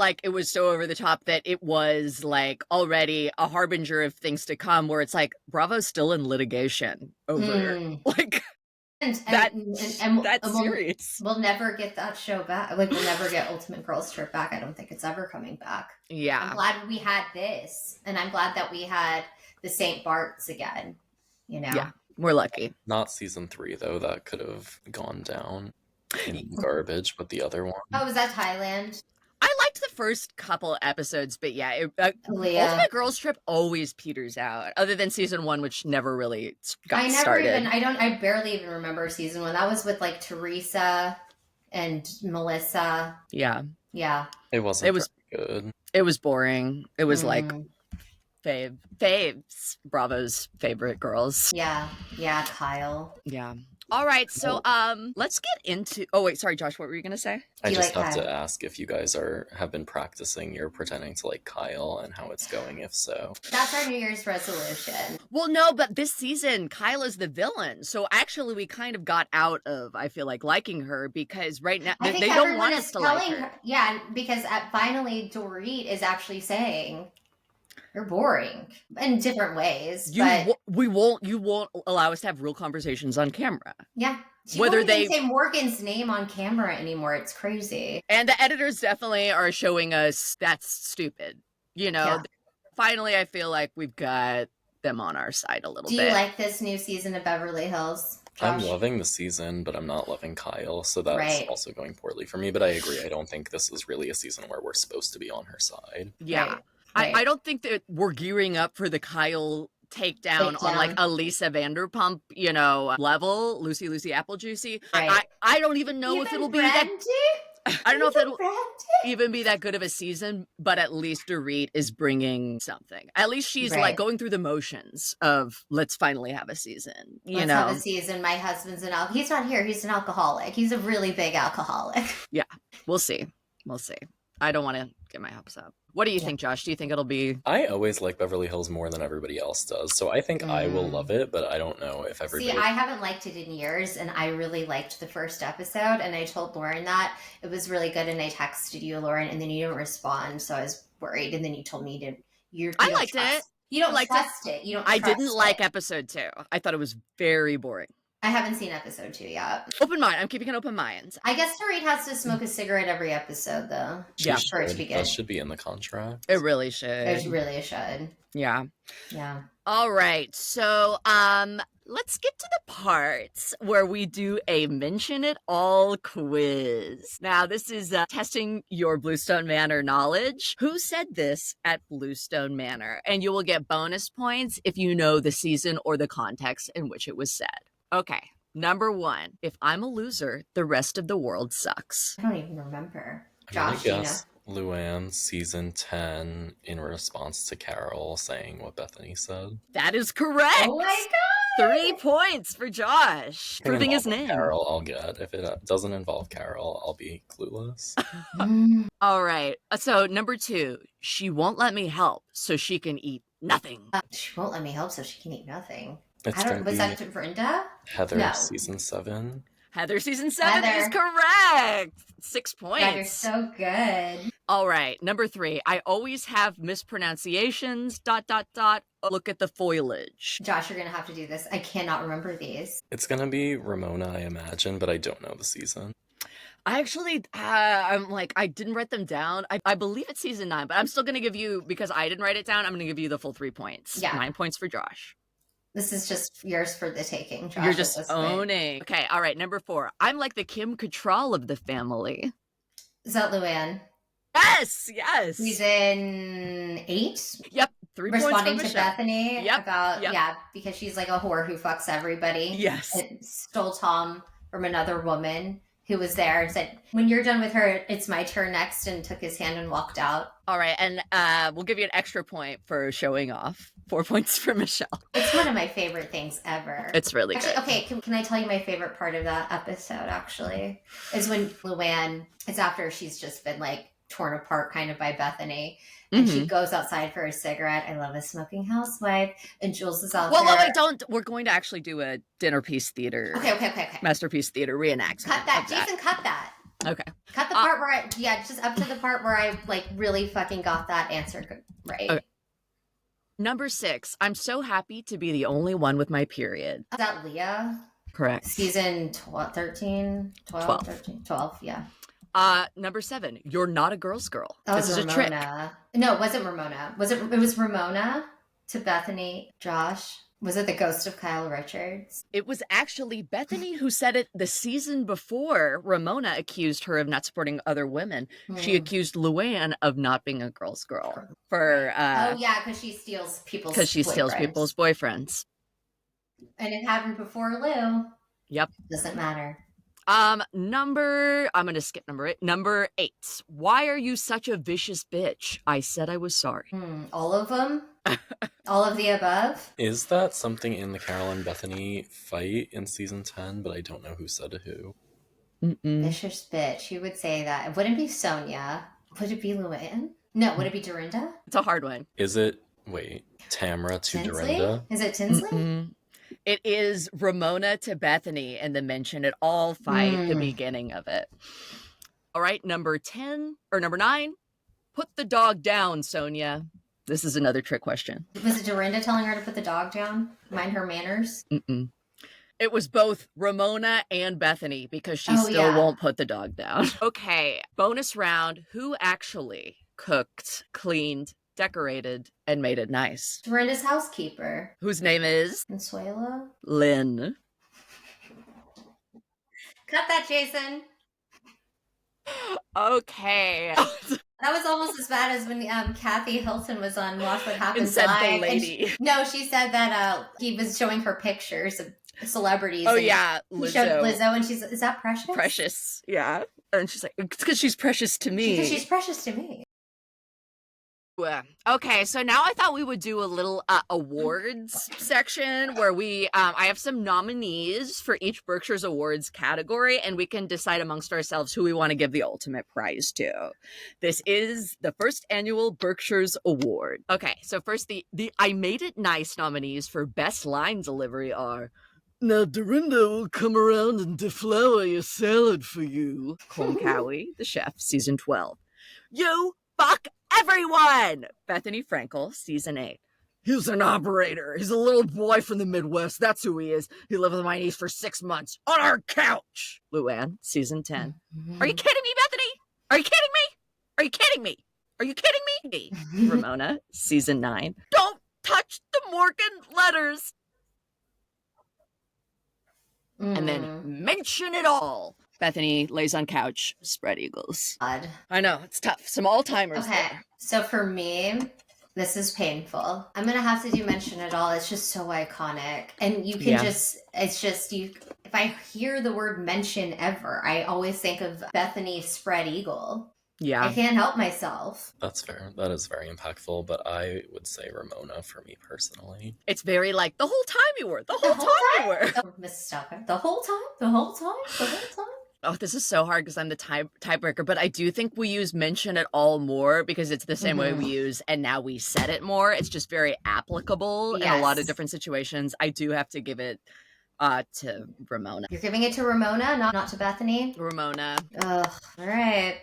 so over the top that it was like already a harbinger of things to come where it's like Bravo's still in litigation over like That's serious. We'll never get that show back. Like, we'll never get Ultimate Girls Trip back. I don't think it's ever coming back. Yeah. I'm glad we had this. And I'm glad that we had the St. Bart's again. You know? Yeah, we're lucky. Not season 3, though. That could have gone down in garbage with the other one. Oh, was that Thailand? I liked the first couple episodes, but yeah, Ultimate Girls Trip always peters out. Other than season 1, which never really got started. I barely even remember season 1. That was with like Teresa and Melissa. Yeah. Yeah. It wasn't good. It was boring. It was like faves, Bravo's favorite girls. Yeah. Yeah, Kyle. Yeah. All right, so let's get into. Oh wait, sorry, Josh. What were you gonna say? I just have to ask if you guys have been practicing your pretending to like Kyle and how it's going. If so, that's our New Year's resolution. Well, no, but this season Kyle is the villain, so actually we kind of got out of. I feel like liking her because right now they don't want us to like her. Yeah, because finally Dorit is actually saying, "You're boring" in different ways. You won't allow us to have real conversations on camera. Yeah. She won't even say Morgan's name on camera anymore. It's crazy. And the editors definitely are showing us that's stupid. You know, yeah. Finally, I feel like we've got them on our side a little bit. Do you like this new season of Beverly Hills, Josh? I'm loving the season, but I'm not loving Kyle. So that's also going poorly for me. But I agree. I don't think this is really a season where we're supposed to be on her side. Yeah. Right. I don't think that we're gearing up for the Kyle takedown on like a Lisa Vanderpump, level, Lucy Applejuicy. Right. I don't even know if it'll be that. I don't know if it'll even be that good of a season, but at least Dorit is bringing something. At least she's like going through the motions of let's finally have a season. Let's have a season. My husband's he's not here. He's an alcoholic. He's a really big alcoholic. Yeah, we'll see. I don't want to get my hopes up. What do you think, Josh? Do you think it'll be... I always like Beverly Hills more than everybody else does, so I think I will love it, but I don't know if everybody... See, I haven't liked it in years, and I really liked the first episode, and I told Lauren that. It was really good, and I texted you, Lauren, and then you didn't respond, so I was worried, and then you told me I liked it. You don't trust it. You don't trust I didn't like episode 2. I thought it was very boring. I haven't seen episode 2 yet. Open mind. I'm keeping an open mind. I guess Dorit has to smoke a cigarette every episode, though. Yeah, for it to be good. That should be in the contract. It really should. It really should. Yeah. Yeah. All right. So, let's get to the parts where we do a mention it all quiz. Now, this is testing your Bluestone Manor knowledge. Who said this at Bluestone Manor? And you will get bonus points if you know the season or the context in which it was said. Okay, number 1. If I'm a loser, the rest of the world sucks. I don't even remember. Josh, I guess Luann, season 10, in response to Carol saying what Bethany said. That is correct. Oh my God. 3 points for Josh. Proving his name. Carol, I'll get. If it doesn't involve Carol, I'll be clueless. All right. So number 2, she won't let me help so she can eat nothing. She won't let me help so she can eat nothing. Was that Dorinda? Heather, season 7. Heather, season 7 is correct. 6 points. God, you're so good. All right. Number 3. I always have mispronunciations, ... Look at the foliage. Josh, you're going to have to do this. I cannot remember these. It's going to be Ramona, I imagine, but I don't know the season. I actually, I didn't write them down. I believe it's season 9, but I'm still going to give you, because I didn't write it down, I'm going to give you the full 3 points. Yeah. 9 points for Josh. This is just yours for the taking, Josh. You're just owning. Okay, all right, number 4. I'm like the Kim Cattrall of the family. Is that Luann? Yes! Season 8? Yep, 3 points Responding for to Bethany about, yep. Because she's like a whore who fucks everybody. Yes. And stole Tom from another woman who was there and said, when you're done with her, it's my turn next, and took his hand and walked out. All right, and we'll give you an extra point for showing off. 4 points for Michelle. It's one of my favorite things ever. It's really good. Okay, can I tell you my favorite part of that episode, actually? Is when Luann, it's after she's just been, torn apart kind of by Bethany. And she goes outside for a cigarette. I love a smoking housewife. And Jules is out there. Well, wait, don't. We're going to actually do a dinner piece theater. Okay. Masterpiece theater reenactment. Cut that. Jason, cut that. Okay. Cut the part where just up to the part where I, really fucking got that answer right. Okay. Number 6. I'm so happy to be the only one with my period. Is that Leah? Correct. Season 12, 13, 12, 13, 12, yeah. Number 7, you're not a girl's girl. That this was is Ramona. a trick. No, it wasn't Ramona. It was Ramona to Bethany, Josh. Was it the ghost of Kyle Richards? It was actually Bethany who said it the season before. Ramona accused her of not supporting other women. She accused Luann of not being a girl's girl. For oh yeah, because she steals people's boyfriends. And it happened before Lou. Yep. Doesn't matter. I'm gonna skip number 8. Number 8. Why are you such a vicious bitch? I said I was sorry. All of them? All of the above? Is that something in the Carol and Bethany fight in season 10? But I don't know who said who. Vicious bitch. Who would say that? It wouldn't be Sonia. Would it be Luann? No, would it be Dorinda? It's a hard one. Is it, Tamara to Tinsley? Dorinda? Is it Tinsley? It is Ramona to Bethany, and the mention it all fight the beginning of it. All right, number 9. Put the dog down, Sonia. This is another trick question. Was it Dorinda telling her to put the dog down? Mind her manners? It was both Ramona and Bethany because she still won't put the dog down. Okay, bonus round. Who actually cooked, cleaned, decorated, and made it nice? Dorinda's housekeeper. Whose name is? Consuelo? Lynn. Cut that, Jason. Okay. That was almost as bad as when Kathy Hilton was on Watch What Happens and said Live. the lady. She said that he was showing her pictures of celebrities. Oh, yeah. Lizzo. He showed Lizzo, and is that Precious? Precious, yeah. And she's like, it's because she's precious to me. Because she's precious to me. Okay, so now I thought we would do a little awards section where I have some nominees for each Berkshire's Awards category, and we can decide amongst ourselves who we want to give the ultimate prize to. This is the first annual Berkshire's Award. Okay, so first the I Made It Nice nominees for Best Line Delivery are, now Dorinda will come around and deflower your salad for you. Colm Cowie, the chef, season 12. You fuck everyone! Bethany Frankel, season 8. He's an operator. He's a little boy from the Midwest. That's who he is. He lived with my niece for 6 months on our couch. Luann, season 10. Are you kidding me, Bethany? Are you kidding me? Are you kidding me? Are you kidding me? Ramona, season 9. Don't touch the Morgan letters. And then mention it all. Bethany lays on couch, spread eagles. Odd. I know, it's tough. Some all-timers there. So for me, this is painful. I'm going to have to do mention it all. It's just so iconic. And you can if I hear the word mention ever, I always think of Bethany's spread eagle. Yeah. I can't help myself. That's fair. That is very impactful, but I would say Ramona for me personally. It's very like, the whole time you were. The whole time you were. Mrs. Stalker. The whole time? The whole time? The whole time? Oh, this is so hard because I'm the tiebreaker, but I do think we use mention it all more because it's the same way we use and now we said it more. It's just very applicable in a lot of different situations. I do have to give it to Ramona. You're giving it to Ramona, not to Bethany? Ramona. Ugh.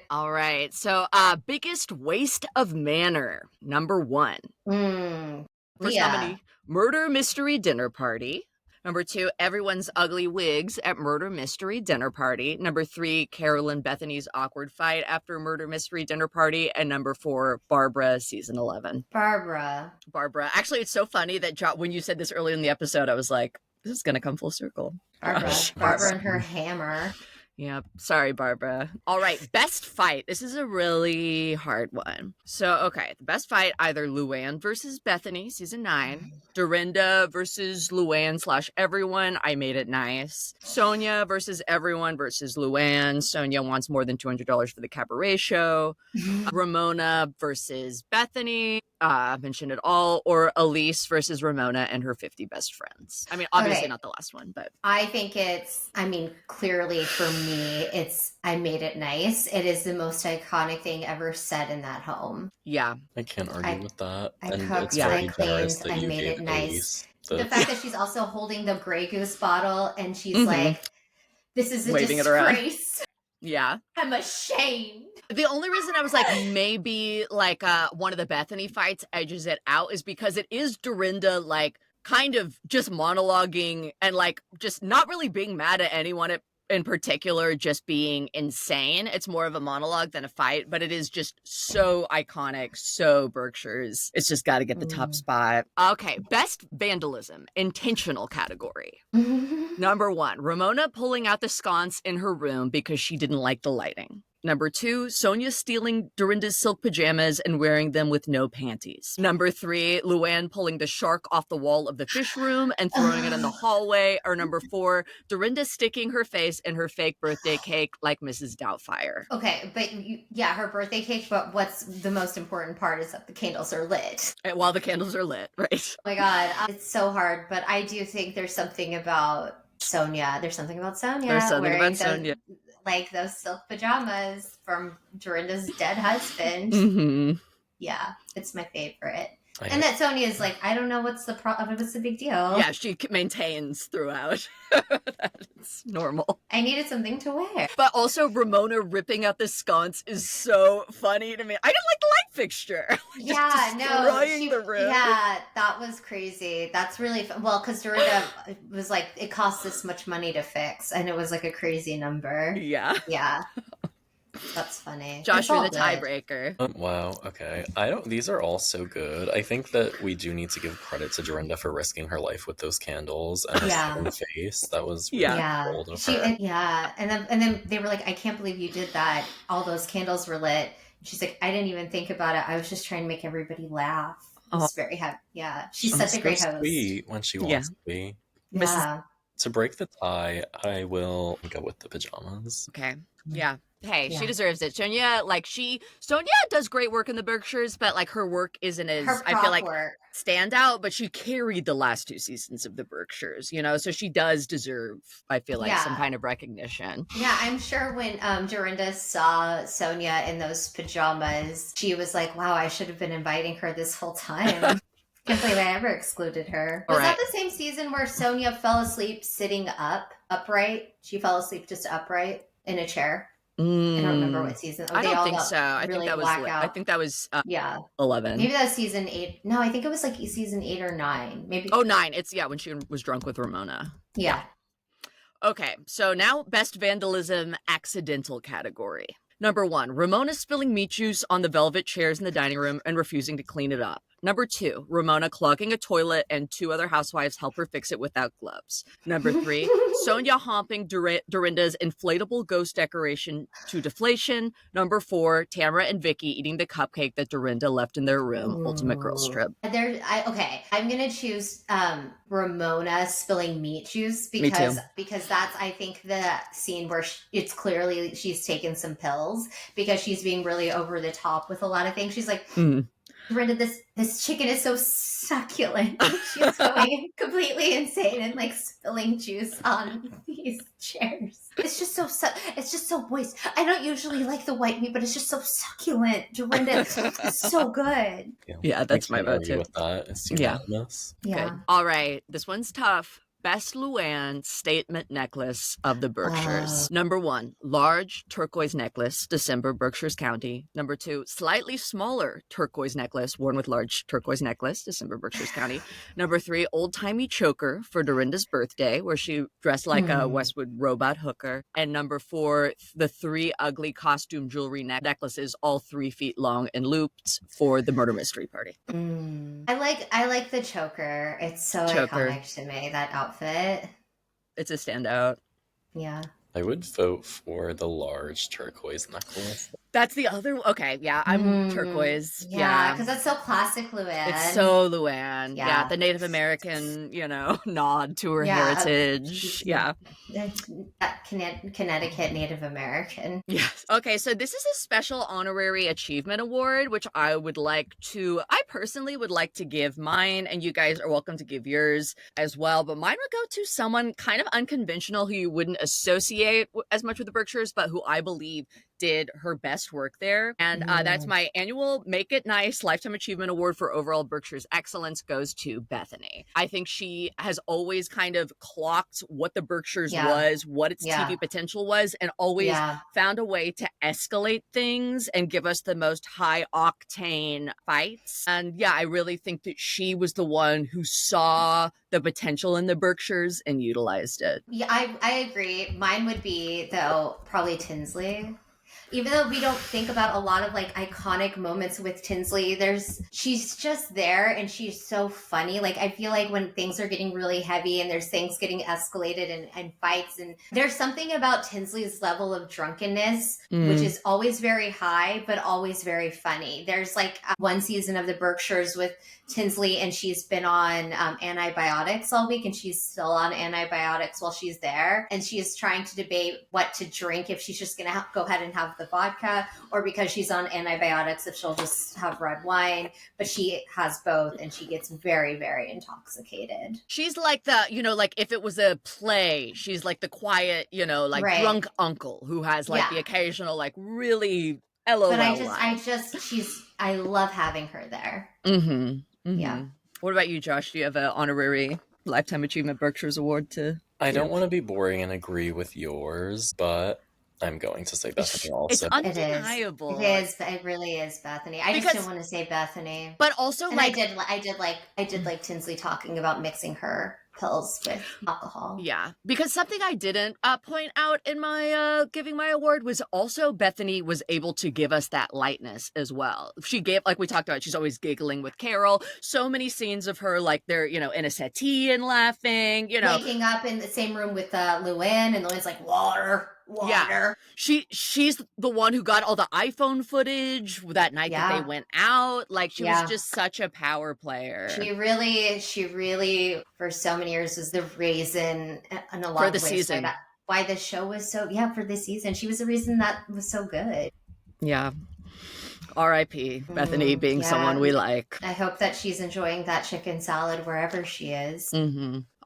All right. So, biggest waste of manner, number 1. First nominee, Murder Mystery Dinner Party. Number 2, Everyone's Ugly Wigs at Murder Mystery Dinner Party. Number 3, Carol and Bethany's awkward fight after Murder Mystery Dinner Party. And number 4, Barbara, season 11. Barbara. Actually, it's so funny that when you said this earlier in the episode, I was like, this is going to come full circle. Barbara and her hammer. Yeah, sorry, Barbara. All right, best fight. This is a really hard one. So, okay, the best fight, either Luann versus Bethany, season 9. Dorinda versus Luann / everyone. I Made It Nice. Sonia versus everyone versus Luann. Sonia wants more than $200 for the cabaret show. Ramona versus Bethany. Mention it all. Or Elise versus Ramona and her 50 best friends. I mean, obviously not the last one, but I think clearly for me, it's I Made It Nice. It is the most iconic thing ever said in that home. Yeah. I can't argue with that. It's very generous that I Made It Nice. The fact that she's also holding the Grey Goose bottle and she's like, this is a waving disgrace. Yeah. I'm ashamed. The only reason I was like, maybe like one of the Bethany fights edges it out is because it is Dorinda like kind of just monologuing and like just not really being mad at anyone in particular, just being insane. It's more of a monologue than a fight, but it is just so iconic, so Berkshires. It's just got to get the top spot. Okay, best vandalism, intentional category. Number 1, Ramona pulling out the sconce in her room because she didn't like the lighting. Number 2, Sonia stealing Dorinda's silk pajamas and wearing them with no panties. Number 3, Luann pulling the shark off the wall of the fish room and throwing it in the hallway. Or number 4, Dorinda sticking her face in her fake birthday cake like Mrs. Doubtfire. Okay, but her birthday cake, but what's the most important part is that the candles are lit. While the candles are lit, right? Oh my God, it's so hard, but I do think there's something about Sonia. There's something about Sonia. Like those silk pajamas from Dorinda's dead husband. Mm-hmm. Yeah, it's my favorite. And that Sonia is like, I don't know what's the big deal. Yeah, she maintains throughout. That's normal. I needed something to wear. But also Ramona ripping out the sconce is so funny to me. I didn't like the light fixture. Destroying the room. Yeah, that was crazy. That's really fun. Well, because Dorinda was like, it costs this much money to fix, and it was like a crazy number. Yeah. Yeah. That's funny. Josh, you're the tiebreaker. Wow. Okay. These are all so good. I think that we do need to give credit to Dorinda for risking her life with those candles and her in the face. That was really bold of her. And then they were like, I can't believe you did that. All those candles were lit. She's like, I didn't even think about it. I was just trying to make everybody laugh. It was very happy. Yeah. She's such a great host. Sweet when she wants to be. Yeah. To break the tie, I will go with the pajamas. Okay. Yeah. Hey, she deserves it. Sonia does great work in the Berkshires, but like her work isn't as, I feel like, standout, but she carried the last 2 seasons of the Berkshires, so she does deserve, I feel like, some kind of recognition. Yeah, I'm sure when Dorinda saw Sonia in those pajamas, she was like, wow, I should have been inviting her this whole time. Can't believe I ever excluded her. Was that the same season where Sonia fell asleep sitting upright? She fell asleep just upright in a chair? I don't remember what season. I don't think so. I think that was 11. Maybe that was season 8. No, I think it was like season 8 or 9. Maybe. Oh, 9. It's when she was drunk with Ramona. Yeah. Okay, so now best vandalism accidental category. Number 1, Ramona spilling meat juice on the velvet chairs in the dining room and refusing to clean it up. Number 2, Ramona clogging a toilet and 2 other housewives help her fix it without gloves. Number 3, Sonia humping Dorinda's inflatable ghost decoration to deflation. Number 4, Tamara and Vicky eating the cupcake that Dorinda left in their room. Ultimate girls trip. I'm gonna choose Ramona spilling meat juice because that's, I think, the scene where it's clearly she's taken some pills because she's being really over the top with a lot of things. She's like, Dorinda, this chicken is so succulent. She's going completely insane and like spilling juice on these chairs. It's just so moist. I don't usually like the white meat, but it's just so succulent. Dorinda, it's so good. Yeah, that's my vote too. With that, it's unanimous. Yeah. Good. All right, this one's tough. Best Luann statement necklace of the Berkshires. Number 1, large turquoise necklace, December, Berkshires County. Number 2, slightly smaller turquoise necklace, worn with large turquoise necklace, December, Berkshires County. Number 3, old-timey choker for Dorinda's birthday, where she dressed like a Westwood robot hooker. And number 4, the 3 ugly costume jewelry necklaces, all 3 feet long and looped for the murder mystery party. I like the choker. It's so iconic to me, that outfit. It's a standout. Yeah. I would vote for the large turquoise necklace. That's the other. Okay, yeah, I'm turquoise. Yeah, because that's so classic Luann. It's so Luann. Yeah, the Native American, nod to her heritage. Yeah. Connecticut Native American. Yes. Okay, so this is a special honorary achievement award, which I personally would like to give mine, and you guys are welcome to give yours as well. But mine would go to someone kind of unconventional who you wouldn't associate as much with the Berkshires, but who I believe did her best work there. And that's my annual Make It Nice Lifetime Achievement Award for overall Berkshire's excellence goes to Bethany. I think she has always kind of clocked what the Berkshires was, what its TV potential was, and always found a way to escalate things and give us the most high octane fights. And I really think that she was the one who saw the potential in the Berkshires and utilized it. Yeah, I agree. Mine would be, though, probably Tinsley. Even though we don't think about a lot of like iconic moments with Tinsley, she's just there and she's so funny. Like, I feel like when things are getting really heavy and there's things getting escalated and fights, and there's something about Tinsley's level of drunkenness, which is always very high, but always very funny. There's like one season of the Berkshires with Tinsley, and she's been on antibiotics all week, and she's still on antibiotics while she's there, and she is trying to debate what to drink, if she's just gonna go ahead and have the vodka, or because she's on antibiotics, if she'll just have red wine. But she has both, and she gets very, very intoxicated. She's like the, like if it was a play, she's like the quiet, drunk uncle who has like the occasional like really LOL. But I love having her there. Yeah. What about you, Josh? Do you have an honorary Lifetime Achievement Berkshires Award to? I don't want to be boring and agree with yours, but I'm going to say Bethany also. It's undeniable. It is. It really is Bethany. I just didn't want to say Bethany. But also, and I did like Tinsley talking about mixing her pills with alcohol. Yeah, because something I didn't point out in my giving my award was also Bethany was able to give us that lightness as well. She gave, like we talked about, she's always giggling with Carol. So many scenes of her like they're in a settee and laughing. Waking up in the same room with Luann, and Luann's like water. Yeah, she's the one who got all the iPhone footage that night that they went out. Like she was just such a power player. She really for so many years was the reason in a lot for of the ways season. Why the show was so for the season. She was the reason that was so good. Yeah. R.I.P. Bethany being someone we like. I hope that she's enjoying that chicken salad wherever she is.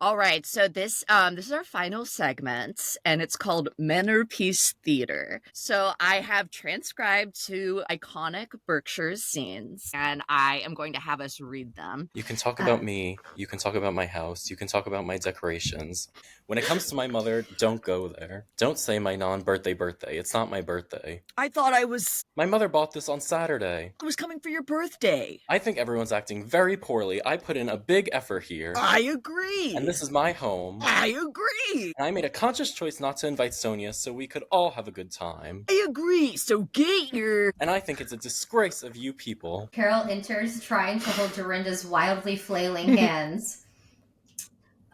All right, so this is our final segment, and it's called Manor Piece Theater. So I have transcribed 2 iconic Berkshires scenes, and I am going to have us read them. You can talk about me, you can talk about my house, you can talk about my decorations. When it comes to my mother, don't go there. Don't say my non-birthday birthday. It's not my birthday. I thought I was... My mother bought this on Saturday. I was coming for your birthday. I think everyone's acting very poorly. I put in a big effort here. I agree. And this is my home. I agree. And I made a conscious choice not to invite Sonia so we could all have a good time. I agree. So get your... And I think it's a disgrace of you people. Carol enters, trying to hold Dorinda's wildly flailing hands.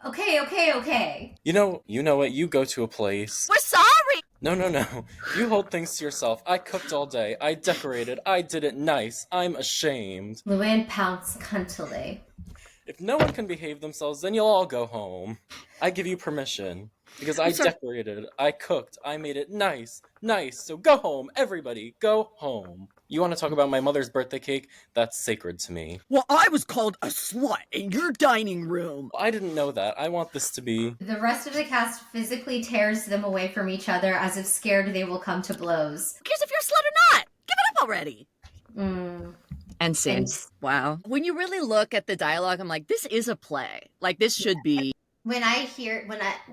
Okay. You know what? You go to a place. We're sorry. No. You hold things to yourself. I cooked all day. I decorated. I did it nice. I'm ashamed. Luann pounced cuntily. If no one can behave themselves, then you'll all go home. I give you permission. Because I decorated, I cooked, I made it nice. So go home, everybody, go home. You want to talk about my mother's birthday cake? That's sacred to me. Well, I was called a slut in your dining room. I didn't know that. I want this to be... The rest of the cast physically tears them away from each other as if scared they will come to blows. Who cares if you're a slut or not? Give it up already. And scene. Wow. When you really look at the dialogue, I'm like, this is a play. Like, this should be... When I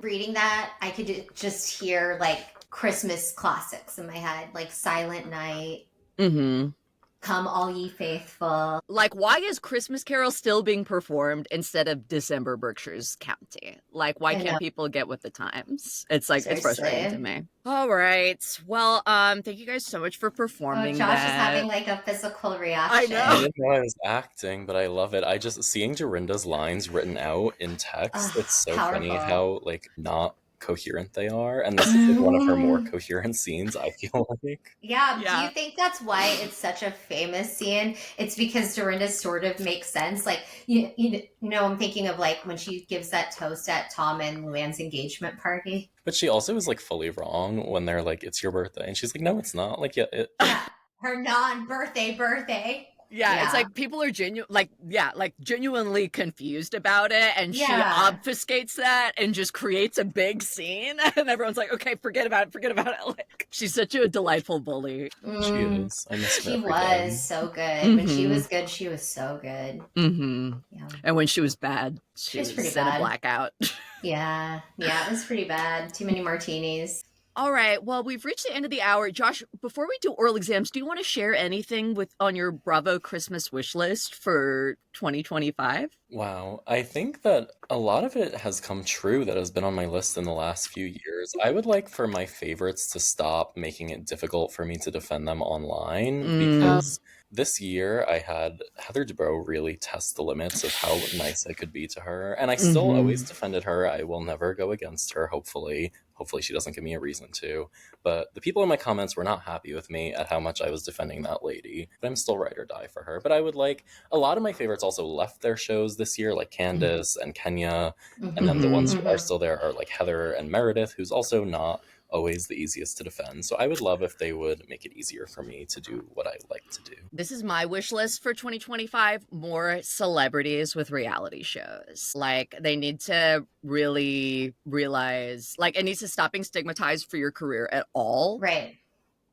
reading that, I could just hear, like, Christmas classics in my head. Like, Silent Night. Come All Ye Faithful. Like, why is Christmas Carol still being performed instead of December Berkshire's County? Like, why can't people get with the times? It's like, Seriously. It's frustrating to me. All right. Well, thank you guys so much for performing Josh that. is having like a physical reaction. I know. I didn't know I was acting, but I love it. Seeing Dorinda's lines written out in text, it's so powerful. funny how, like, not coherent they are, and this is like one of her more coherent scenes, I feel like. Yeah, do you think that's why it's such a famous scene? It's because Dorinda sort of makes sense. Like, you know, I'm thinking of like when she gives that toast at Tom and Luann's engagement party. But she also is like fully wrong when they're like, it's your birthday, and she's like, no, it's not. Like, Yeah, her non-birthday. Yeah, it's like people are genuinely confused about it, and she obfuscates that and just creates a big scene, and everyone's like, okay, forget about it. Like, she's such a delightful bully. She is. I miss her. She was so good. When she was good, she was so good. Yeah. And when she was bad, she was pretty in bad. a blackout. Yeah, it was pretty bad. Too many martinis. All right. Well, we've reached the end of the hour. Josh, before we do oral exams, do you want to share anything on your Bravo Christmas wish list for 2025? Wow. I think that a lot of it has come true that has been on my list in the last few years. I would like for my favorites to stop making it difficult for me to defend them online because this year I had Heather Dubrow really test the limits of how nice I could be to her. And I still always defended her. I will never go against her, hopefully. Hopefully she doesn't give me a reason to. But the people in my comments were not happy with me at how much I was defending that lady. But I'm still ride or die for her. But I would like, a lot of my favorites also left their shows this year, like Candace and Kenya. And then the ones who are still there are like Heather and Meredith, who's also not always the easiest to defend. So I would love if they would make it easier for me to do what I like to do. This is my wish list for 2025. More celebrities with reality shows. Like, they need to really realize, like, it needs to stop being stigmatized for your career at all. Right.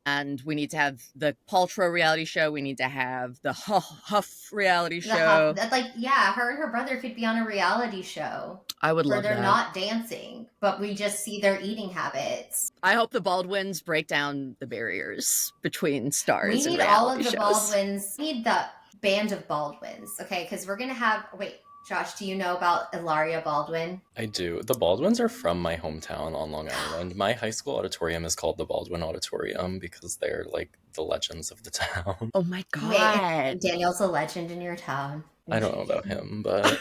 And we need to have the Paltrow reality show. We need to have the Huff reality show. Her and her brother could be on a reality show. I would love that. Where they're not dancing, but we just see their eating habits. I hope the Baldwins break down the barriers between stars and reality shows. We need all of the Baldwins. We need the band of Baldwins, okay? Because we're going to have... Wait, Josh, do you know about Ilaria Baldwin? I do. The Baldwins are from my hometown on Long Island. My high school auditorium is called the Baldwin Auditorium because they're like the legends of the town. Oh my God. Wait, Daniel's a legend in your town. I don't know about him, but...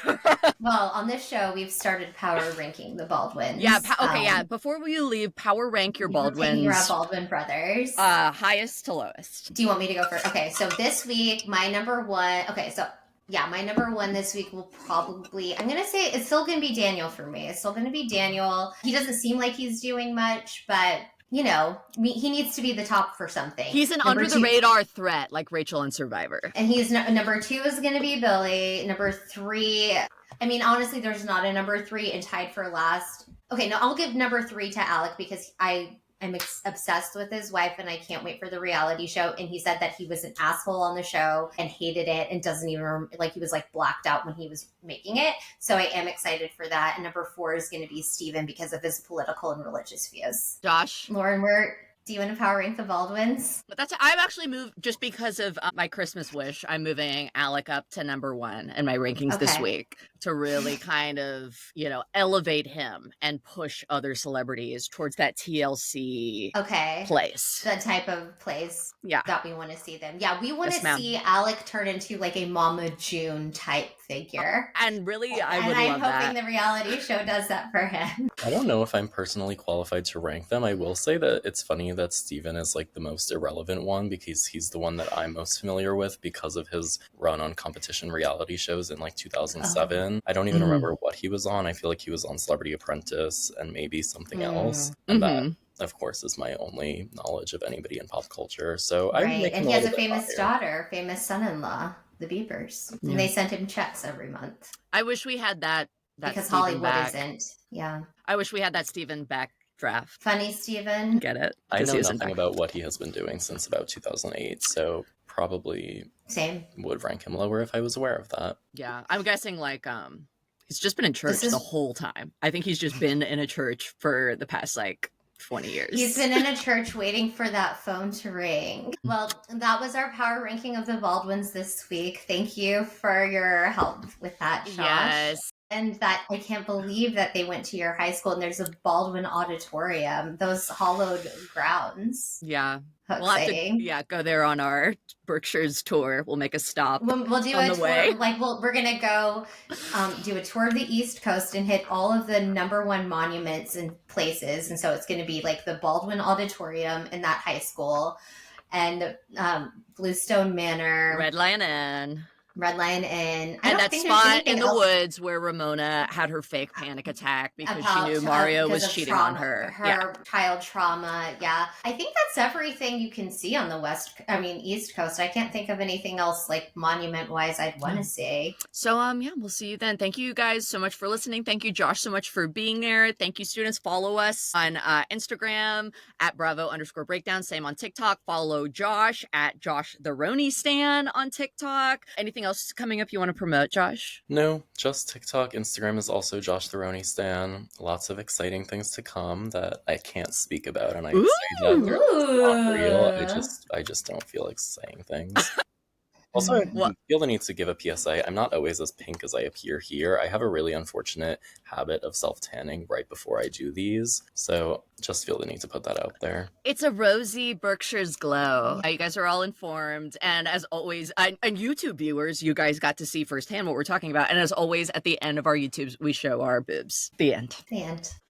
Well, on this show, we've started power ranking the Baldwins. Yeah, Before you leave, power rank your Baldwins. Your Baldwin brothers. Highest to lowest. Do you want me to go first? Okay, so this week, my number one... Okay, so... Yeah, my number one this week will probably... I'm going to say it's still going to be Daniel for me. It's still going to be Daniel. He doesn't seem like he's doing much, but... You know, he needs to be the top for something. He's an under-the-radar threat, like Rachel on Survivor. And he's number 2 is going to be Billy. Number 3, I mean, honestly, there's not a number 3, and tied for last. Okay, no, I'll give number 3 to Alec because I'm obsessed with his wife and I can't wait for the reality show. And he said that he was an asshole on the show and hated it and doesn't even he was like blacked out when he was making it. So I am excited for that. And number 4 is going to be Steven because of his political and religious views. Josh? Lauren, do you want to power rank the Baldwins? But I've actually moved just because of my Christmas wish. I'm moving Alec up to number 1 in my rankings this week to really kind of, elevate him and push other celebrities towards that TLC place. The type of place that we want to see them. Yeah, we want to see Alec turn into like a Mama June type figure. And really, I'm hoping the reality show does that for him. I don't know if I'm personally qualified to rank them. I will say that it's funny that Steven is like the most irrelevant one because he's the one that I'm most familiar with because of his run on competition reality shows in like 2007. I don't even remember what he was on. I feel like he was on Celebrity Apprentice and maybe something else. And that, of course, is my only knowledge of anybody in pop culture. So and he has a famous daughter, famous son-in-law, the Biebers. And they send him checks every month. I wish we had that because Steven Hollywood back. Isn't. Yeah. I wish we had that Steven back draft. Funny Steven. Get it? I know nothing about what he has been doing since about 2008, so probably would rank him lower if I was aware of that. Yeah, I'm guessing like he's just been in church the whole time. I think he's just been in a church for the past like 20 years. He's been in a church waiting for that phone to ring. Well, that was our power ranking of the Baldwins this week. Thank you for your help with that, Josh. Yes. And that I can't believe that they went to your high school and there's a Baldwin auditorium, those hallowed grounds. Yeah. How exciting. We'll have to, go there on our Berkshires tour. We'll make a stop. We'll do on a the tour. Way. We're going to go do a tour of the East Coast and hit all of the number 1 monuments and places. And so it's going to be like the Baldwin Auditorium in that high school and Bluestone Manor. Red Lion Inn. Red Lion Inn. And that spot in the woods where Ramona had her fake panic attack because she knew Mario was cheating on her. Her child trauma. Yeah. I think that's everything you can see on the East Coast. I can't think of anything else like monument wise I'd want to see. So, we'll see you then. Thank you guys so much for listening. Thank you, Josh, so much for being there. Thank you, students. Follow us on Instagram at Bravo_breakdown. Same on TikTok. Follow Josh at Josh the Roni Stan on TikTok. Anything else coming up you want to promote, Josh? No, just TikTok. Instagram is also Josh the Roni Stan. Lots of exciting things to come that I can't speak about, and I say that they're not real. I just don't feel like saying things. Also, I feel the need to give a PSA. I'm not always as pink as I appear here. I have a really unfortunate habit of self-tanning right before I do these. So just feel the need to put that out there. It's a rosy Berkshires glow. You guys are all informed. And as always, and YouTube viewers, you guys got to see firsthand what we're talking about. And as always, at the end of our YouTubes, we show our boobs. The end. The end.